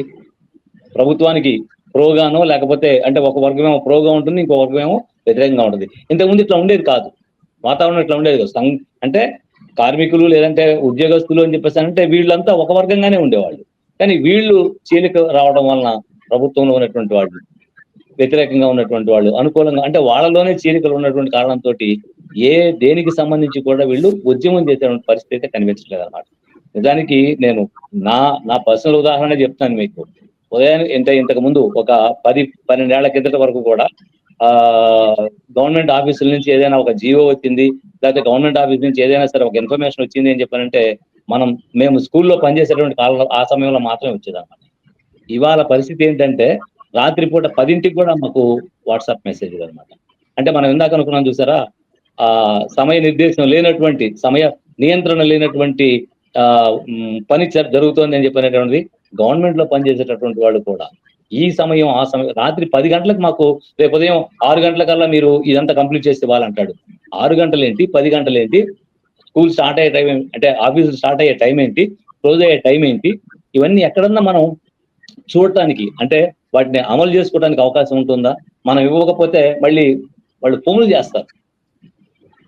ప్రభుత్వానికి ప్రోగానో, లేకపోతే అంటే ఒక వర్గమేమో ప్రోగా ఉంటుంది, ఇంకో వర్గమేమో వ్యతిరేకంగా ఉంటుంది. ఇంతకుముందు ఇట్లా ఉండేది కాదు, వాతావరణం ఇట్లా ఉండేది కాదు. అంటే కార్మికులు లేదంటే ఉద్యోగస్తులు అని చెప్పేసి అంటే వీళ్ళంతా ఒక వర్గంగానే ఉండేవాళ్ళు. కానీ వీళ్ళు చీలిక రావడం వలన ప్రభుత్వంలో ఉన్నటువంటి వాళ్ళు, వ్యతిరేకంగా ఉన్నటువంటి వాళ్ళు, అనుకూలంగా అంటే వాళ్ళలోనే చీలికలు ఉన్నటువంటి కారణంతో దేనికి సంబంధించి కూడా వీళ్ళు ఉద్యమం చేసేటువంటి పరిస్థితి అయితే కనిపించలేదు అనమాట. నిజానికి నేను నా పర్సనల్ ఉదాహరణ చెప్తాను మీకు. ఉదయాన్నే ఇంతకు ముందు ఒక 10-12 ఏళ్ల కిందట వరకు కూడా గవర్నమెంట్ ఆఫీసుల నుంచి ఏదైనా ఒక జీవో వచ్చింది, లేకపోతే గవర్నమెంట్ ఆఫీస్ నుంచి ఏదైనా సరే ఒక ఇన్ఫర్మేషన్ వచ్చింది అని చెప్పానంటే మేము స్కూల్లో పనిచేసేటువంటి కాలంలో ఆ సమయంలో మాత్రమే వచ్చేది అనమాట. ఇవాళ పరిస్థితి ఏంటంటే రాత్రిపూట 10ంటికి కూడా మాకు వాట్సాప్ మెసేజ్ అనమాట. అంటే మనం ఇందాక అనుకున్నాం చూసారా, సమయ నిర్దేశం లేనటువంటి, సమయ నియంత్రణ లేనటువంటి పని జరుగుతోంది అని చెప్పినటువంటిది గవర్నమెంట్ లో పనిచేసేటటువంటి వాళ్ళు కూడా ఈ సమయం ఆ సమయం రాత్రి 10 గంటలకు మాకు రేపు ఉదయం 6 గంటలకల్లా మీరు ఇదంతా కంప్లీట్ చేస్తే వాళ్ళంటాడు. 6 గంటలేంటి, 10 గంటలేంటి, స్కూల్ స్టార్ట్ అయ్యే టైం అంటే ఆఫీసులు స్టార్ట్ అయ్యే టైం ఏంటి, క్లోజ్ అయ్యే టైం ఏంటి, ఇవన్నీ ఎక్కడన్నా మనం చూడటానికి అంటే వాటిని అమలు చేసుకోవడానికి అవకాశం ఉంటుందా? మనం ఇవ్వకపోతే మళ్ళీ వాళ్ళు ఫోన్లు చేస్తారు.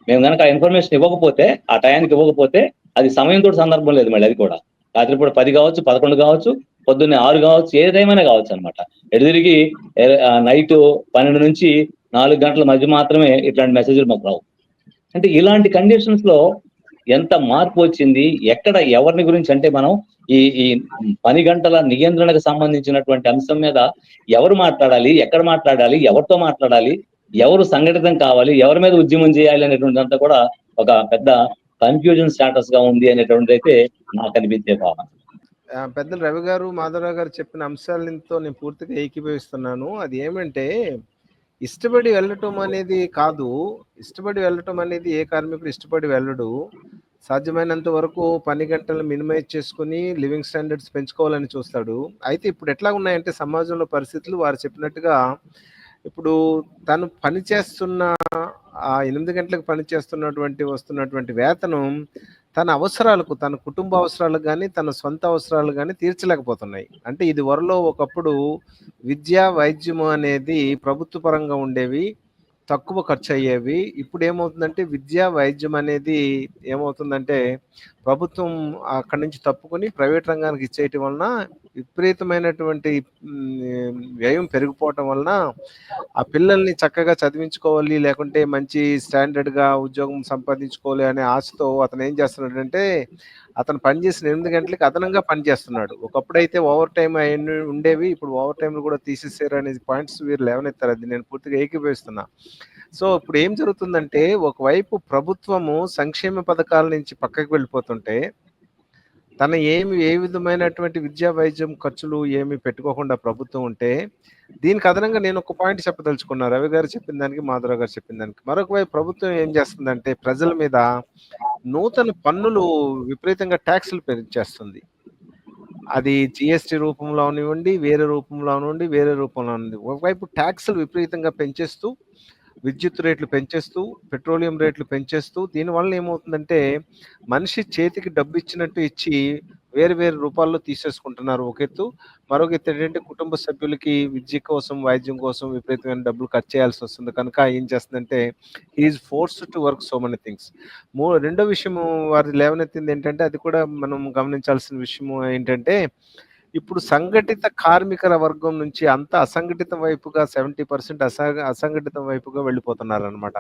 మేము కనుక ఆ ఇన్ఫర్మేషన్ ఇవ్వకపోతే, ఆ టయానికి ఇవ్వకపోతే అది సమయంతో సందర్భం లేదు. మళ్ళీ అది కూడా రాత్రిపూట 10 కావచ్చు, 11 కావచ్చు, పొద్దున్నే 6 కావచ్చు, ఏదైనా కావచ్చు అనమాట. ఎదురుగి నైట్ 12 నుంచి 4 గంటల మధ్య మాత్రమే ఇట్లాంటి మెసేజ్లు మాకు రావు. అంటే ఇలాంటి కండిషన్స్ లో ఎంత మార్పు వచ్చింది, ఎక్కడ ఎవరిని గురించి అంటే మనం ఈ పని గంటల నియంత్రణకు సంబంధించినటువంటి అంశం మీద ఎవరు మాట్లాడాలి, ఎక్కడ మాట్లాడాలి, ఎవరితో మాట్లాడాలి, ఎవరు సంఘటితం కావాలి, ఎవరి మీద ఉద్యమం చేయాలి అనేటువంటి అంతా కూడా ఒక పెద్ద కన్ఫ్యూజన్ స్టాటస్ గా ఉంది అనేటువంటిది అయితే నాకు అనిపించే భావన. పెద్దలు రవి గారు, మాధవరావు గారు చెప్పిన అంశాలతో నేను పూర్తిగా ఏకీభవిస్తున్నాను. అది ఏమంటే ఇష్టపడి వెళ్ళటం అనేది కాదు. ఇష్టపడి వెళ్ళటం అనేది ఏ కార్మికుడు ఇష్టపడి వెళ్ళడు. సాధ్యమైనంత వరకు పని గంటలు మినిమైజ్ చేసుకొని లివింగ్ స్టాండర్డ్స్ పెంచుకోవాలని చూస్తాడు. అయితే ఇప్పుడు ఎట్లా ఉన్నాయంటే సమాజంలో పరిస్థితులు వారు చెప్పినట్టుగా ఇప్పుడు తను పని చేస్తున్న 8 గంటలకు పని వస్తున్నటువంటి వేతనం తన అవసరాలకు, తన కుటుంబ అవసరాలకు గాని, తన సొంత అవసరాలు గాని తీర్చలేకపోతున్నాయి. అంటే ఇది వరలో ఒకప్పుడు విద్య, వైద్యము అనేది ప్రభుత్వ పరంగా ఉండేవి. తక్కువ ఖర్చు అయ్యేవి. ఇప్పుడు ఏమవుతుందంటే విద్య, వైద్యం అనేది ఏమవుతుందంటే ప్రభుత్వం అక్కడి నుంచి తప్పుకొని ప్రైవేట్ రంగానికి ఇచ్చేయటం వలన విపరీతమైనటువంటి వ్యయం పెరిగిపోవటం వలన ఆ పిల్లల్ని చక్కగా చదివించుకోవాలి, లేకుంటే మంచి స్టాండర్డ్‌గా ఉద్యోగం సంపాదించుకోవాలి అనే ఆశతో అతను ఏం చేస్తున్నాడంటే అతను పనిచేసిన 8 గంటలకి అదనంగా పని చేస్తున్నాడు. ఒకప్పుడైతే ఓవర్ టైమ్ అయన్నీ ఉండేవి. ఇప్పుడు ఓవర్ టైమ్‌లు కూడా తీసేసారు అనే పాయింట్స్ వీరు లేవనెత్తారు. అది నేను పూర్తిగా ఏకీభవిస్తున్నా. సో ఇప్పుడు ఏం జరుగుతుందంటే ఒకవైపు ప్రభుత్వము సంక్షేమ పథకాల నుంచి పక్కకు వెళ్ళిపోతుంటే తన ఏ విధమైనటువంటి విద్యా వైద్యం ఖర్చులు ఏమి పెట్టుకోకుండా ప్రభుత్వం ఉంటే దీనికి అదనంగా నేను ఒక పాయింట్ చెప్పదలుచుకున్నా. రవి గారు చెప్పిన దానికి, మాధుర గారు చెప్పిన దానికి. మరొక వైపు ప్రభుత్వం ఏం చేస్తుందంటే ప్రజల మీద నూతన పన్నులు విపరీతంగా ట్యాక్సులు పెంచేస్తుంది. అది జిఎస్టీ రూపంలో అవనివ్వండి, వేరే రూపంలో అవనివ్వండి, వేరే రూపంలో ఉంది. ఒకవైపు ట్యాక్సులు విపరీతంగా పెంచేస్తూ విద్యుత్ రేట్లు పెంచేస్తూ, పెట్రోలియం రేట్లు పెంచేస్తూ దీనివల్ల ఏమవుతుందంటే మనిషి చేతికి డబ్బు ఇచ్చినట్టు ఇచ్చి వేరు వేరు రూపాల్లో తీసేసుకుంటున్నారు ఒక ఎత్తు. మరొక ఎత్తు ఏంటంటే కుటుంబ సభ్యులకి విద్య కోసం, వైద్యం కోసం విపరీతమైన డబ్బులు ఖర్చు చేయాల్సి వస్తుంది. కనుక ఏం చేస్తుందంటే he's forced to work so many things. రెండో విషయము వారు లేవనెత్తింది ఏంటంటే అది కూడా మనం గమనించాల్సిన విషయము ఏంటంటే ఇప్పుడు సంఘటిత కార్మికుల వర్గం నుంచి అంత అసంఘటిత వైపుగా 70% అసంఘటిత వైపుగా వెళ్ళిపోతున్నారనమాట.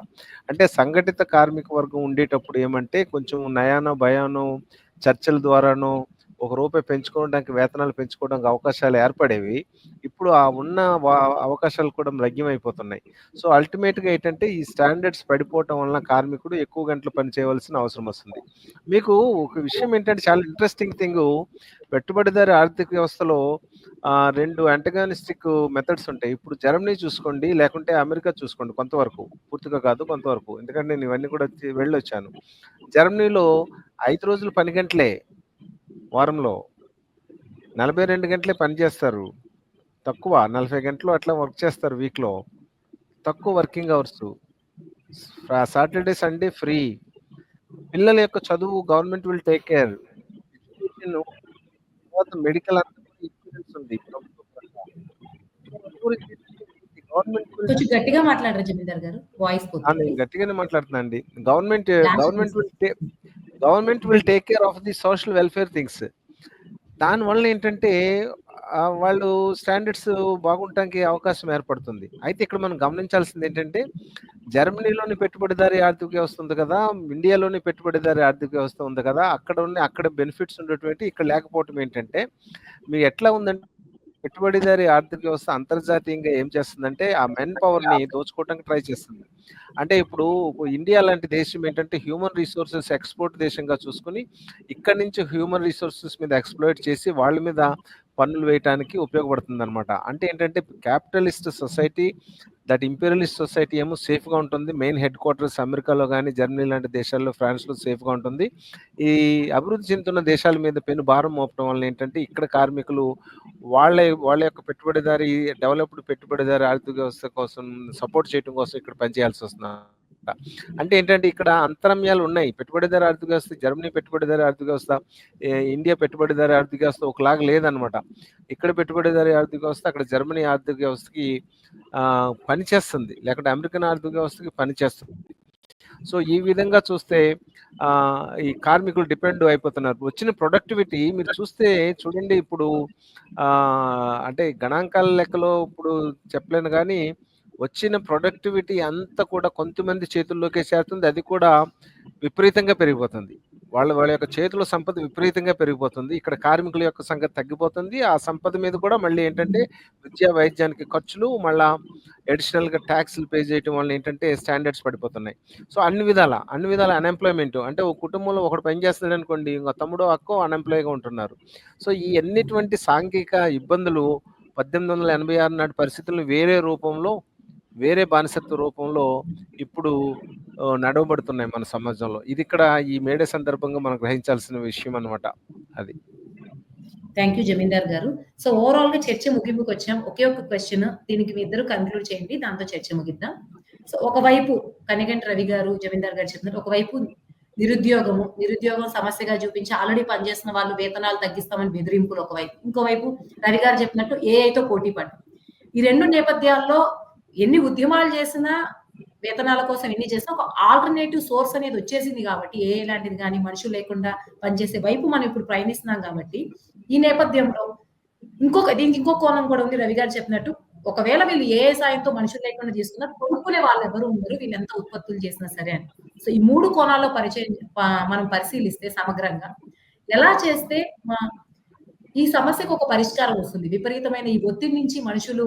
అంటే సంఘటిత కార్మిక వర్గం ఉండేటప్పుడు ఏమంటే కొంచెం నయానో భయానో చర్చల ద్వారానో ₹1 పెంచుకోవడానికి, వేతనాలు పెంచుకోవడానికి అవకాశాలు ఏర్పడేవి. ఇప్పుడు ఆ ఉన్న అవకాశాలు కూడా లగ్యమైపోతున్నాయి. సో అల్టిమేట్‌గా ఏంటంటే ఈ స్టాండర్డ్స్ పడిపోవటం వలన కార్మికుడు ఎక్కువ గంటలు పని చేయవలసిన అవసరం వస్తుంది. మీకు ఒక విషయం ఏంటంటే చాలా ఇంట్రెస్టింగ్ థింగు, పెట్టుబడిదారీ ఆర్థిక వ్యవస్థలో 2 యాంటగానిస్టిక్ మెథడ్స్ ఉంటాయి. ఇప్పుడు జర్మనీ చూసుకోండి, లేకుంటే అమెరికా చూసుకోండి కొంతవరకు. పూర్తిగా కాదు కొంతవరకు. ఎందుకంటే నేను ఇవన్నీ కూడా వెళ్ళొచ్చాను. జర్మనీలో 5 రోజులు పని గంటలే వారంలో. 42 గంటలే పని చేస్తారు. తక్కువ 40 గంటలు అట్లా వర్క్ చేస్తారు వీక్‌లో. తక్కువ working hours. Saturday, Sunday free. పిల్లల యొక్క చదువు government will take care. Education తర్వాత మెడికల్ అంతా ఇన్సూరెన్స్ ఉంది ప్రభుత్వం పరంగా. గవర్నమెంట్ కొంచెం గట్టిగా మాట్లాడరా జమీందార్ గారు? వాయిస్ పోతుంది. నేను గట్టిగానే మాట్లాడుతున్నా అండి. Government will take care of the social welfare things. దానివల్ల ఏంటంటే వాళ్ళు స్టాండర్డ్స్ బాగుండటానికి అవకాశం ఏర్పడుతుంది. అయితే ఇక్కడ మనం గమనించాల్సింది ఏంటంటే జర్మనీలోని పెట్టుబడిదారీ ఆర్థిక వ్యవస్థ ఉంది కదా, ఇండియాలోని పెట్టుబడిదారీ ఆర్థిక వ్యవస్థ ఉంది కదా, అక్కడ బెనిఫిట్స్ ఉండేటువంటి ఇక్కడ లేకపోవటం ఏంటంటే మీకు ఎట్లా ఉందంటే పెట్టుబడిదారీ ఆర్థిక వ్యవస్థ అంతర్జాతీయంగా ఏం చేస్తుందంటే ఆ మెన్ పవర్‌ని దోచుకోవడానికి ట్రై చేస్తుంది. అంటే ఇప్పుడు ఇండియా లాంటి దేశం ఏంటంటే హ్యూమన్ రిసోర్సెస్ ఎక్స్‌పోర్ట్ దేశంగా చూసుకొని ఇక్కడి నుంచి హ్యూమన్ రిసోర్సెస్ మీద ఎక్స్‌ప్లాయిట్ చేసి వాళ్ళ మీద పన్నులు వేయటానికి ఉపయోగపడుతుందన్నమాట. అంటే ఏంటంటే capitalist society, that imperialist society ఏమో సేఫ్‌గా ఉంటుంది. మెయిన్ హెడ్ క్వార్టర్స్ అమెరికాలో గాని, జర్మనీ లాంటి దేశాల్లో, ఫ్రాన్స్‌లో సేఫ్‌గా ఉంటుంది. ఈ అభివృద్ధి చెందుతున్న దేశాల మీద పెను భారం మోపడం వలన ఏంటంటే ఇక్కడ కార్మికులు వాళ్ళ యొక్క డెవలప్డ్ పెట్టుబడిదారీ ఆర్థిక వ్యవస్థ కోసం సపోర్ట్ చేయడం కోసం ఇక్కడ పనిచేయాల్సి వస్తుందన్నమాట. అంటే ఏంటంటే ఇక్కడ అంతరమ్యాలు ఉన్నాయి. పెట్టుబడిదారీ ఆర్థిక వ్యవస్థ, జర్మనీ పెట్టుబడిదారీ ఆర్థిక వ్యవస్థ, ఇండియా పెట్టుబడిదారీ ఆర్థిక వ్యవస్థ ఒకలాగా లేదనమాట. ఇక్కడ పెట్టుబడిదారీ ఆర్థిక వ్యవస్థ అక్కడ జర్మనీ ఆర్థిక వ్యవస్థకి పనిచేస్తుంది, లేకుంటే అమెరికన్ ఆర్థిక వ్యవస్థకి పనిచేస్తుంది. సో ఈ విధంగా చూస్తే ఈ కార్మికులు డిపెండ్ అయిపోతున్నారు. వచ్చిన ప్రొడక్టివిటీ మీరు చూడండి ఇప్పుడు అంటే గణాంకాల లెక్కలో ఇప్పుడు చెప్పలేను కానీ వచ్చిన ప్రొడక్టివిటీ అంతా కూడా కొంతమంది చేతుల్లోకే చేరుతుంది. అది కూడా విపరీతంగా పెరిగిపోతుంది. వాళ్ళ యొక్క చేతిలో సంపద విపరీతంగా పెరిగిపోతుంది. ఇక్కడ కార్మికుల యొక్క సంగతి తగ్గిపోతుంది. ఆ సంపద మీద కూడా మళ్ళీ ఏంటంటే విద్యా వైద్యానికి ఖర్చులు, మళ్ళా అడిషనల్‌గా ట్యాక్స్‌లు పే చేయటం వల్ల ఏంటంటే స్టాండర్డ్స్ పడిపోతున్నాయి. సో అన్ని విధాల అన్‌ఎంప్లాయ్‌మెంట్ అంటే ఒక కుటుంబంలో ఒకడు పని చేస్తున్నాడు అనుకోండి, ఇంకో తమ్ముడో అక్కో అన్‌ఎంప్లాయ్‌గా ఉంటున్నారు. సో ఈ అన్నిటువంటి సాంఘిక ఇబ్బందులు 1886 నాటి పరిస్థితులను వేరే రూపంలో వేరే బానిసత్వ రూపంలో ఇప్పుడు నడవబడుతున్నాయి మన సమాజంలో. ఇది ఇక్కడ ఈ మేడే సందర్భంగా మనం గ్రహించాల్సిన విషయం అన్నమాట. అది. థ్యాంక్ యూ జమీందార్ గారు. సో ఓవరాల్ గా చర్చ ముగింపుకి వచ్చాం. ఒకే ఒక క్వశ్చన్, దీనికి మీ ఇద్దరు కన్క్లూడ్ చేయండి, దాంతో చర్చ ముగిద్దాం. సో ఒకవైపు కనిగంటి రవి గారు, జమీందార్ గారు చెప్తున్నారు, ఒకవైపు నిరుద్యోగం సమస్యగా చూపించి ఆల్రెడీ పనిచేస్తున్న వాళ్ళు వేతనాలు తగ్గిస్తామని బెదిరింపులు ఒకవైపు, ఇంకోవైపు రవి గారు చెప్పినట్టు ఏఐతో పోటీ పడ్డం. ఈ రెండు నేపథ్యాల్లో ఎన్ని ఉద్యమాలు చేసినా, వేతనాల కోసం ఎన్ని చేసినా ఒక ఆల్టర్నేటివ్ సోర్స్ అనేది వచ్చేసింది కాబట్టి, ఏ లాంటిది కానీ మనుషులు లేకుండా పనిచేసే వైపు మనం ఇప్పుడు ప్రయాణిస్తున్నాం కాబట్టి, ఈ నేపథ్యంలో దీనికి ఇంకో కోణం కూడా ఉంది. రవి గారు చెప్పినట్టు ఒకవేళ వీళ్ళు ఏ సాయంతో మనుషులు లేకుండా చేసుకున్నా కొనుక్కునే వాళ్ళు ఎవరు ఉండరు, వీళ్ళు ఎంత ఉత్పత్తులు చేసినా సరే అని. సో ఈ 3 కోణాల్లో మనం పరిశీలిస్తే సమగ్రంగా ఎలా చేస్తే ఈ సమస్యకు ఒక పరిష్కారం వస్తుంది, విపరీతమైన ఈ ఒత్తిడి నుంచి మనుషులు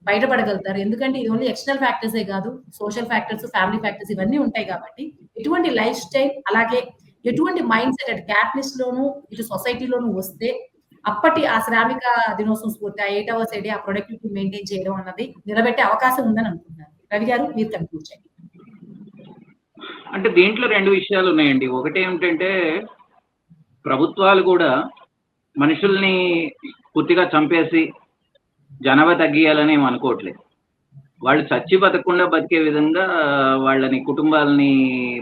బయటపడగలుగుతారు. ఎందుకంటే ఇది ఓన్లీ ఎక్స్టర్నల్ ఫ్యాక్టర్సే కాదు, సోషల్ ఫ్యాక్టర్స్, ఫ్యామిలీ ఫ్యాక్టర్స్ ఇవన్నీ ఉంటాయి కాబట్టి ఎటువంటి లైఫ్ స్టైల్, అలాగే ఎటువంటి మైండ్ సెట్ అటు క్యాపిటలిస్ట్ లోను ఇటు సొసైటీలోను వస్తే అప్పటి ఆ శ్రామిక దినోత్సవం స్ఫూర్తి, ఆ 8 hours a day, ఆ ప్రొడక్టివిటీ మెయింటైన్ చేయడం అన్నది నిలబెట్టే అవకాశం ఉందని అనుకుంటున్నాను. రవి గారు మీరు కన్క్లూడ్ చేయండి. అంటే దీంట్లో 2 విషయాలు ఉన్నాయండి. ఒకటి ఏమిటంటే ప్రభుత్వాలు కూడా మనుషుల్ని పూర్తిగా చంపేసి జనాభా తగ్గియాలని ఏం అనుకోవట్లేదు. వాళ్ళు చచ్చి బతకకుండా బతికే విధంగా వాళ్ళని కుటుంబాలని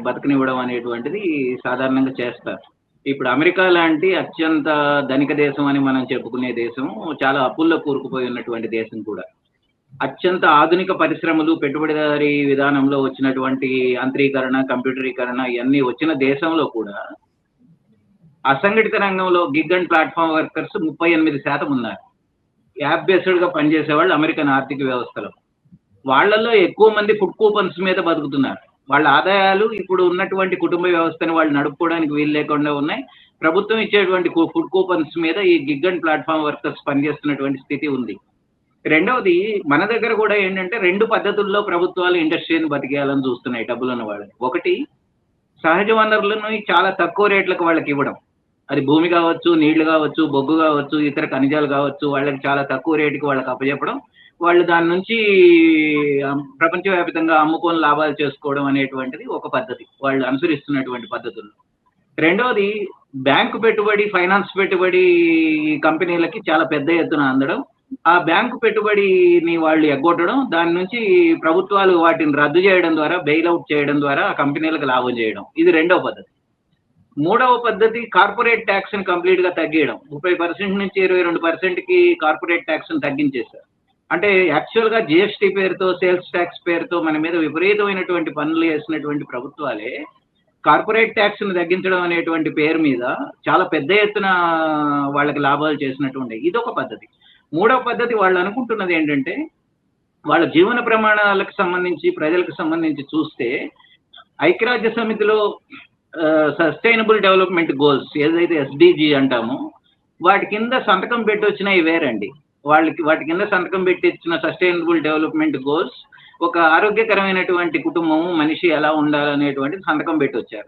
బతకనివ్వడం అనేటువంటిది సాధారణంగా చేస్తారు. ఇప్పుడు అమెరికా లాంటి అత్యంత ధనిక దేశం అని మనం చెప్పుకునే దేశం చాలా అప్పుల్లో కూరుకుపోయి ఉన్నటువంటి దేశం కూడా అత్యంత ఆధునిక పరిశ్రమలు, పెట్టుబడిదారీ విధానంలో వచ్చినటువంటి యాంత్రీకరణ, కంప్యూటరీకరణ ఇవన్నీ వచ్చిన దేశంలో కూడా అసంఘటిత రంగంలో గిగ్ అండ్ ప్లాట్ఫామ్ వర్కర్స్ 38% ఉన్నారు. యాప్ బేస్డ్ గా పనిచేసే వాళ్ళు అమెరికన్ ఆర్థిక వ్యవస్థలో. వాళ్ళల్లో ఎక్కువ మంది ఫుడ్ కూపన్స్ మీద బతుకుతున్నారు. వాళ్ళ ఆదాయాలు ఇప్పుడు ఉన్నటువంటి కుటుంబ వ్యవస్థను వాళ్ళు నడుపుకోవడానికి వీలు లేకుండా ఉన్నాయి. ప్రభుత్వం ఇచ్చేటువంటి ఫుడ్ కూపన్స్ మీద ఈ గిగ్ అండ్ ప్లాట్ఫామ్ వర్కర్స్ పనిచేస్తున్నటువంటి స్థితి ఉంది. రెండవది మన దగ్గర కూడా ఏంటంటే 2 పద్ధతుల్లో ప్రభుత్వాలు ఇండస్ట్రీని బతికేయాలని చూస్తున్నాయి డబ్బులు ఉన్న వాళ్ళని. ఒకటి, సహజ వనరులను చాలా తక్కువ రేట్లకు వాళ్ళకి ఇవ్వడం. అది భూమి కావచ్చు, నీళ్లు కావచ్చు, బొగ్గు కావచ్చు, ఇతర ఖనిజాలు కావచ్చు, వాళ్ళకి చాలా తక్కువ రేటుకి వాళ్ళకి అప్పచెప్పడం, వాళ్ళు దాని నుంచి ప్రపంచవ్యాప్తంగా అమ్ముకొని లాభాలు చేసుకోవడం అనేటువంటిది ఒక పద్ధతి, వాళ్ళు అనుసరిస్తున్నటువంటి పద్ధతులు. రెండవది, బ్యాంకు పెట్టుబడి, ఫైనాన్స్ పెట్టుబడి కంపెనీలకి చాలా పెద్ద ఎత్తున అందడం, ఆ బ్యాంకు పెట్టుబడిని వాళ్ళు ఎగ్గొట్టడం, దాని నుంచి ప్రభుత్వాలు వాటిని రద్దు చేయడం ద్వారా, బెయిల్అవుట్ చేయడం ద్వారా ఆ కంపెనీలకు లాభం చేయడం. ఇది రెండవ పద్ధతి. మూడవ పద్ధతి, కార్పొరేట్ ట్యాక్స్ ని కంప్లీట్ గా తగ్గించడం. 30% నుంచి 22%కి కార్పొరేట్ ట్యాక్స్ ని తగ్గించేశారు. అంటే యాక్చువల్ గా జిఎస్టీ పేరుతో, సేల్స్ ట్యాక్స్ పేరుతో మన మీద విపరీతమైనటువంటి పనులు చేసినటువంటి ప్రభుత్వాలే కార్పొరేట్ ట్యాక్స్ ని తగ్గించడం అనేటువంటి పేరు మీద చాలా పెద్ద ఎత్తున వాళ్ళకి లాభాలు చేసినటువంటి ఇదొక పద్ధతి. మూడవ పద్ధతి, వాళ్ళు అనుకుంటున్నది ఏంటంటే వాళ్ళ జీవన ప్రమాణాలకు సంబంధించి, ప్రజలకు సంబంధించి చూస్తే ఐక్యరాజ్య సమితిలో సస్టైనబుల్ డెవలప్మెంట్ గోల్స్ ఏదైతే ఎస్డిజి అంటామో వాటి కింద సంతకం పెట్టి వచ్చినాయి వేరండి. వాటి కింద సంతకం పెట్టి ఇచ్చిన సస్టైనబుల్ డెవలప్మెంట్ గోల్స్ ఒక ఆరోగ్యకరమైనటువంటి కుటుంబం, మనిషి ఎలా ఉండాలనేటువంటి సంతకం పెట్టి వచ్చారు.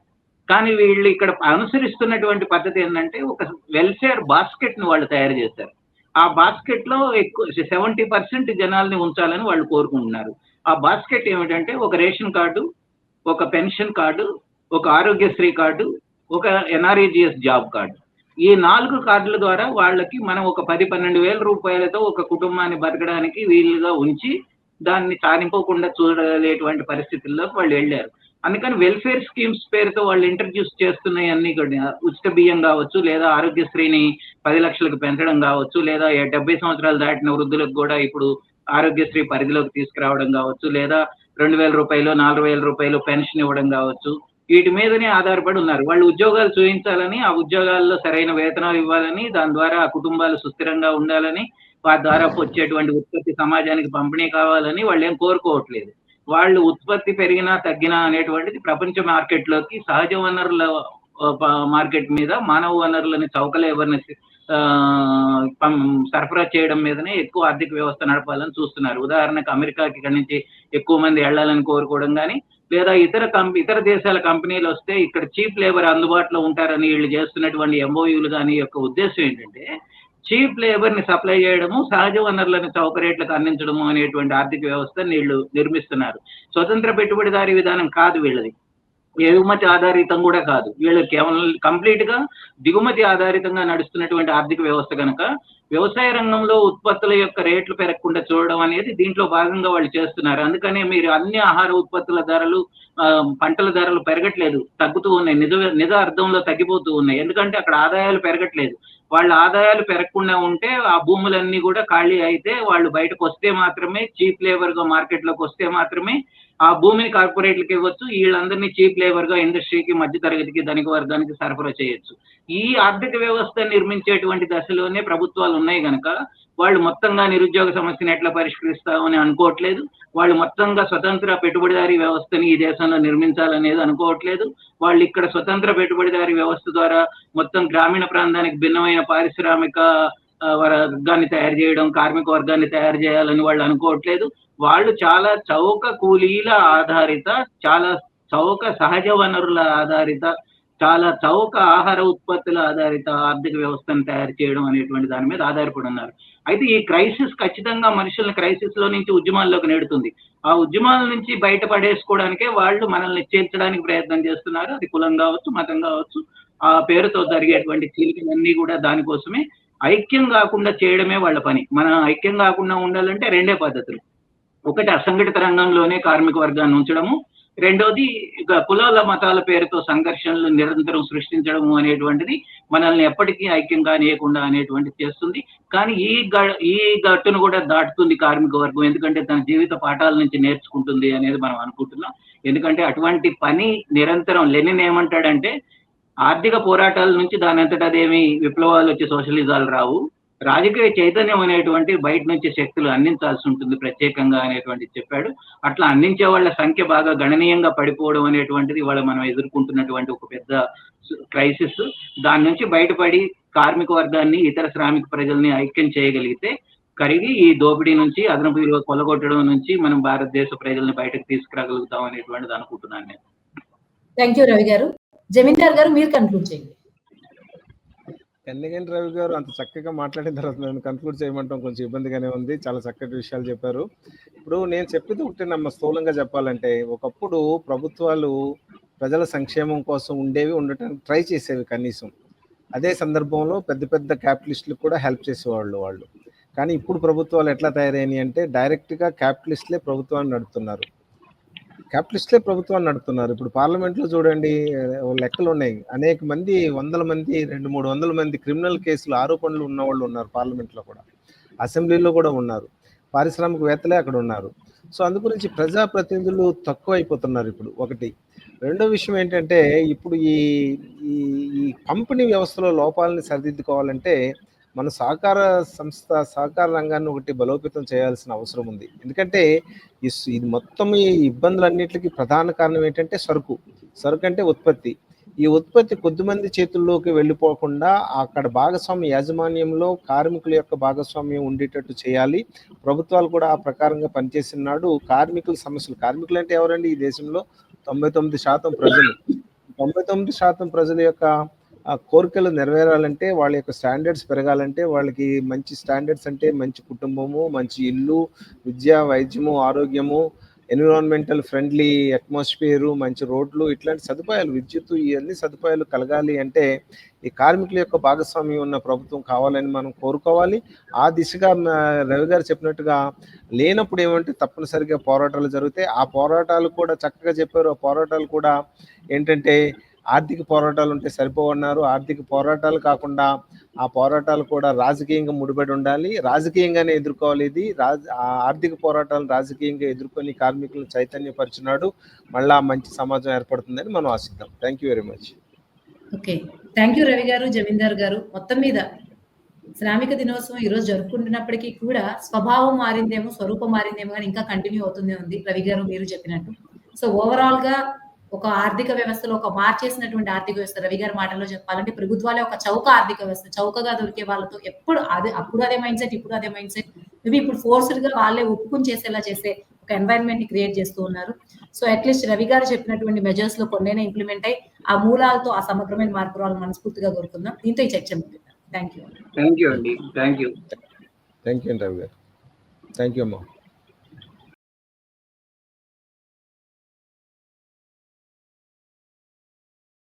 కానీ వీళ్ళు ఇక్కడ అనుసరిస్తున్నటువంటి పద్ధతి ఏంటంటే ఒక వెల్ఫేర్ బాస్కెట్ ని వాళ్ళు తయారు చేశారు. ఆ బాస్కెట్ లో ఎక్కువ 70% జనాల్ని ఉంచాలని వాళ్ళు కోరుకుంటున్నారు. ఆ బాస్కెట్ ఏమిటంటే ఒక రేషన్ కార్డు, ఒక పెన్షన్ కార్డు, ఒక ఆరోగ్యశ్రీ కార్డు, ఒక ఎన్ఆర్ఈజిఎస్ జాబ్ కార్డు. ఈ 4 కార్డుల ద్వారా వాళ్ళకి మనం ఒక 10-12 వేల రూపాయలతో ఒక కుటుంబాన్ని బతకడానికి వీలుగా ఉంచి దాన్ని సాధింపకుండా చూడలేటువంటి పరిస్థితుల్లోకి వాళ్ళు వెళ్ళారు. అందుకని వెల్ఫేర్ స్కీమ్స్ పేరుతో వాళ్ళు ఇంట్రడ్యూస్ చేస్తున్నాయన్నీ కూడా ఉచిత బియ్యం కావచ్చు, లేదా ఆరోగ్యశ్రీని 10 లక్షలకు పెంచడం కావచ్చు, లేదా 70 సంవత్సరాలు దాటిన వృద్ధులకు కూడా ఇప్పుడు ఆరోగ్యశ్రీ పరిధిలోకి తీసుకురావడం కావచ్చు, లేదా 2,000 రూపాయలు, 4,000 రూపాయలు పెన్షన్ ఇవ్వడం కావచ్చు. వీటి మీదనే ఆధారపడి ఉన్నారు. వాళ్ళు ఉద్యోగాలు చూపించాలని, ఆ ఉద్యోగాల్లో సరైన వేతనాలు ఇవ్వాలని, దాని ద్వారా ఆ కుటుంబాలు సుస్థిరంగా ఉండాలని, వాటి ద్వారా వచ్చేటువంటి ఉత్పత్తి సమాజానికి పంపిణీ కావాలని వాళ్ళు ఏం కోరుకోవట్లేదు. వాళ్ళు ఉత్పత్తి పెరిగినా తగ్గినా అనేటువంటిది ప్రపంచ మార్కెట్లోకి, సహజ వనరుల మార్కెట్ మీద మానవ వనరులని చౌకలేవరిని సరఫరా చేయడం మీదనే ఎక్కువ ఆర్థిక వ్యవస్థ నడపాలని చూస్తున్నారు. ఉదాహరణకు అమెరికాకి ఇక్కడి నుంచి ఎక్కువ మంది వెళ్ళాలని కోరుకోవడం కానీ, లేదా ఇతర దేశాల కంపెనీలు వస్తే ఇక్కడ చీప్ లేబర్ అందుబాటులో ఉంటారని వీళ్ళు చేస్తున్నటువంటి ఎంఓయూలు కానీ యొక్క ఉద్దేశం ఏంటంటే చీప్ లేబర్ ని సప్లై చేయడము, సహజ వనరులను చౌక రేట్లకు అందించడము అనేటువంటి ఆర్థిక వ్యవస్థను వీళ్ళు నిర్మిస్తున్నారు. స్వతంత్ర పెట్టుబడిదారీ విధానం కాదు వీళ్ళది, ఎగుమతి ఆధారితం కూడా కాదు. వీళ్ళు కేవలం కంప్లీట్ గా దిగుమతి ఆధారితంగా నడుస్తున్నటువంటి ఆర్థిక వ్యవస్థ కనుక వ్యవసాయ రంగంలో ఉత్పత్తుల యొక్క రేట్లు పెరగకుండా చూడడం అనేది దీంట్లో భాగంగా వాళ్ళు చేస్తున్నారు. అందుకనే మీరు అన్ని ఆహార ఉత్పత్తుల ధరలు, పంటల ధరలు పెరగట్లేదు, తగ్గుతూ ఉన్నాయి. నిజ అర్థంలో తగ్గిపోతూ ఉన్నాయి. ఎందుకంటే అక్కడ ఆదాయాలు పెరగట్లేదు. వాళ్ళ ఆదాయాలు పెరగకుండా ఉంటే ఆ భూములన్నీ కూడా ఖాళీ అయితే వాళ్ళు బయటకు వస్తే మాత్రమే, చీప్ లేబర్ గా మార్కెట్లోకి వస్తే మాత్రమే ఆ భూమిని కార్పొరేట్లకు ఇవ్వచ్చు. వీళ్ళందరినీ చీప్ లేబర్ గా ఇండస్ట్రీకి, మధ్య తరగతికి, ధనిక వర్గానికి సరఫరా చేయొచ్చు. ఈ ఆర్థిక వ్యవస్థ నిర్మించేటువంటి దశలోనే ప్రభుత్వాలు ఉన్నాయి కనుక వాళ్ళు మొత్తంగా నిరుద్యోగ సమస్యను ఎట్లా పరిష్కరిస్తామని అనుకోవట్లేదు. వాళ్ళు మొత్తంగా స్వతంత్ర పెట్టుబడిదారీ వ్యవస్థని ఈ దేశంలో నిర్మించాలనేది అనుకోవట్లేదు. వాళ్ళు ఇక్కడ స్వతంత్ర పెట్టుబడిదారీ వ్యవస్థ ద్వారా మొత్తం గ్రామీణ ప్రాంతానికి భిన్నమైన పారిశ్రామిక వర్గాన్ని తయారు చేయడం, కార్మిక వర్గాన్ని తయారు చేయాలని వాళ్ళు అనుకోవట్లేదు. వాళ్ళు చాలా చౌక కూలీల ఆధారిత, చాలా చౌక సహజ వనరుల ఆధారిత, చాలా చౌక ఆహార ఉత్పత్తుల ఆధారిత ఆర్థిక వ్యవస్థను తయారు చేయడం అనేటువంటి దాని మీద ఆధారపడి ఉన్నారు. అయితే ఈ క్రైసిస్ ఖచ్చితంగా మనుషుల్ని క్రైసిస్ లో నుంచి ఉద్యమాల్లోకి నెడుతుంది. ఆ ఉద్యమాల నుంచి బయటపడేసుకోవడానికే వాళ్ళు మనల్ని చేర్చడానికి ప్రయత్నం చేస్తున్నారు. అది కులం కావచ్చు, మతం కావచ్చు, ఆ పేరుతో జరిగేటువంటి చీలికలన్నీ కూడా దానికోసమే. ఐక్యం కాకుండా చేయడమే వాళ్ళ పని. మనం ఐక్యం కాకుండా ఉండాలంటే రెండే పద్ధతులు. ఒకటి అసంఘటిత రంగంలోనే కార్మిక వర్గాన్ని ఉంచడము, రెండోది ఇక కులాల మతాల పేరుతో సంఘర్షణలు నిరంతరం సృష్టించడము అనేటువంటిది మనల్ని ఎప్పటికీ ఐక్యం కానియకుండా అనేటువంటిది చేస్తుంది. కానీ ఈ గట్టును కూడా దాటుతుంది కార్మిక వర్గం, ఎందుకంటే తన జీవిత పాఠాల నుంచి నేర్చుకుంటుంది అనేది మనం అనుకుంటున్నాం. ఎందుకంటే అటువంటి పని నిరంతరం, లెనిన్ ఏమంటాడంటే ఆర్థిక పోరాటాల నుంచి దానంతటా అదేమి విప్లవాలు వచ్చి సోషలిజాలు రావు, రాజకీయ చైతన్యం అనేటువంటి బయట నుంచి శక్తులు అందించాల్సి ఉంటుంది ప్రత్యేకంగా అనేటువంటి చెప్పాడు. అట్లా అందించే వాళ్ళ సంఖ్య బాగా గణనీయంగా పడిపోవడం అనేటువంటిది ఇవాళ మనం ఎదుర్కొంటున్నటువంటి ఒక పెద్ద క్రైసిస్. దాని నుంచి బయటపడి కార్మిక వర్గాన్ని, ఇతర శ్రామిక ప్రజల్ని ఐక్యం చేయగలిగితే కరిగి ఈ దోపిడీ నుంచి, అదనపు విలువ కొలగొట్టడం నుంచి మనం భారతదేశ ప్రజల్ని బయటకు తీసుకురాగలుగుతాం అనేటువంటిది అనుకుంటున్నాను నేను. థ్యాంక్ యూ రవి గారు. జమీందార్ గారు మీరు కన్క్లూడ్ చేయండి. ఎన్నిగంటి రవి గారు అంత చక్కగా మాట్లాడిన తర్వాత నేను కన్క్లూడ్ చేయమంటాం కొంచెం ఇబ్బందిగానే ఉంది. చాలా చక్కటి విషయాలు చెప్పారు. ఇప్పుడు నేను చెప్పేది ఒకటి నమ్మ స్థూలంగా చెప్పాలంటే, ఒకప్పుడు ప్రభుత్వాలు ప్రజల సంక్షేమం కోసం ఉండటానికి ట్రై చేసేవి కనీసం. అదే సందర్భంలో పెద్ద పెద్ద క్యాపిటలిస్టులు కూడా హెల్ప్ చేసేవాళ్ళు వాళ్ళు. కానీ ఇప్పుడు ప్రభుత్వాలు ఎట్లా తయారైనాయి అంటే డైరెక్ట్గా క్యాపిటలిస్టులే ప్రభుత్వాన్ని నడుపుతున్నారు. ఇప్పుడు పార్లమెంట్లో చూడండి, లెక్కలు ఉన్నాయి. అనేక మంది, 100 మంది, 200-300 మంది క్రిమినల్ కేసులు, ఆరోపణలు ఉన్న వాళ్ళు ఉన్నారు పార్లమెంట్లో కూడా, అసెంబ్లీలో కూడా ఉన్నారు. పారిశ్రామికవేత్తలే అక్కడ ఉన్నారు. సో అందు గురించి ప్రజాప్రతినిధులు తక్కువ అయిపోతున్నారు ఇప్పుడు ఒకటి. రెండో విషయం ఏంటంటే, ఇప్పుడు ఈ పంపిణీ వ్యవస్థలో లోపాలని సరిదిద్దుకోవాలంటే మన సహకార రంగాన్ని ఒకటి బలోపేతం చేయాల్సిన అవసరం ఉంది. ఎందుకంటే ఇది మొత్తం ఈ ఇబ్బందులన్నిటికీ ప్రధాన కారణం ఏంటంటే సరుకు అంటే ఉత్పత్తి. ఈ ఉత్పత్తి కొద్దిమంది చేతుల్లోకి వెళ్ళిపోకుండా అక్కడ భాగస్వామ్య యాజమాన్యంలో కార్మికుల యొక్క భాగస్వామ్యం ఉండేటట్టు చేయాలి. ప్రభుత్వాలు కూడా ఆ ప్రకారంగా పనిచేసినాడు. కార్మికులు అంటే ఎవరండి? ఈ దేశంలో 99% ప్రజలు. 99% ప్రజల యొక్క కోరికలు నెరవేరాలంటే, వాళ్ళ యొక్క స్టాండర్డ్స్ పెరగాలంటే, వాళ్ళకి మంచి స్టాండర్డ్స్ అంటే మంచి కుటుంబము, మంచి ఇల్లు, విద్య, వైద్యము, ఆరోగ్యము, ఎన్విరాన్మెంటల్ ఫ్రెండ్లీ అట్మాస్ఫియరు, మంచి రోడ్లు, ఇట్లాంటి సదుపాయాలు, విద్యుత్తు, ఇవన్నీ సదుపాయాలు కలగాలి అంటే ఈ కార్మికుల యొక్క భాగస్వామ్యం ఉన్న ప్రభుత్వం కావాలని మనం కోరుకోవాలి. ఆ దిశగా రవి గారు చెప్పినట్టుగా లేనప్పుడు ఏమంటే తప్పనిసరిగా పోరాటాలు జరుగుతాయి. ఆ పోరాటాలు కూడా చక్కగా చెప్పారు. ఆ పోరాటాలు కూడా ఏంటంటే ఆర్థిక పోరాటాలు ఉంటే సరిపోవన్నారు. ఆర్థిక పోరాటాలు కాకుండా ఆ పోరాటాలు కూడా రాజకీయంగా ముడిపడి ఉండాలి. రాజకీయంగానే ఎదుర్కోవాలి. ఇది ఆర్థిక పోరాటాలను రాజకీయంగా ఎదుర్కొని కార్మికులను చైతన్యపరిచినాడు. మళ్ళా మంచి సమాజం ఏర్పడుతుందని మనం ఆశిద్దాం. Thank you very much. Okay, thank you Ravi గారు, జమీందార్ గారు. మొత్తం మీద శ్రామిక దినోత్సవం ఈరోజు జరుపుకుంటున్నప్పటికీ కూడా స్వభావం మారిందేమో, స్వరూపం మారిందేమో, కానీ ఇంకా కంటిన్యూ అవుతూనే ఉంది రవి గారు మీరు చెప్పినట్టు. సో ఓవరాల్ గా ఒక ఆర్థిక వ్యవస్థలో ఒక మార్చేసినటువంటి ఆర్థిక వ్యవస్థ, రవి గారి మాటల్లో చెప్పాలంటే ప్రభుత్వాలే ఒక చౌక ఆర్థిక వ్యవస్థ, చౌకగా దొరికే వాళ్ళతో అప్పుడు అదే మైండ్ సెట్, ఇప్పుడు అదే మైండ్ సెట్. మేబీ ఇప్పుడు ఫోర్స్డ్ గా వాళ్ళే ఒప్పుకుని చేసేలా చేసే ఒక ఎన్వైరన్మెంట్ ని క్రియేట్ చేస్తూ ఉన్నారు. సో అట్లీస్ట్ రవి గారు చెప్పినటువంటి మెజర్స్ లో కొన్నైనా ఇంప్లిమెంట్ అయ్యి ఆ మూలాలతో ఆ సమగ్రమైన మార్పు రావాలని మనస్ఫూర్తిగా కోరుకుందాం. దీంతో ఈ చర్చ ముగిద్దాం. Thank you. థ్యాంక్ యూ అండి. Thank you. థ్యాంక్ యూ అండి రవి గారు. థ్యాంక్ యూ అమ్మా.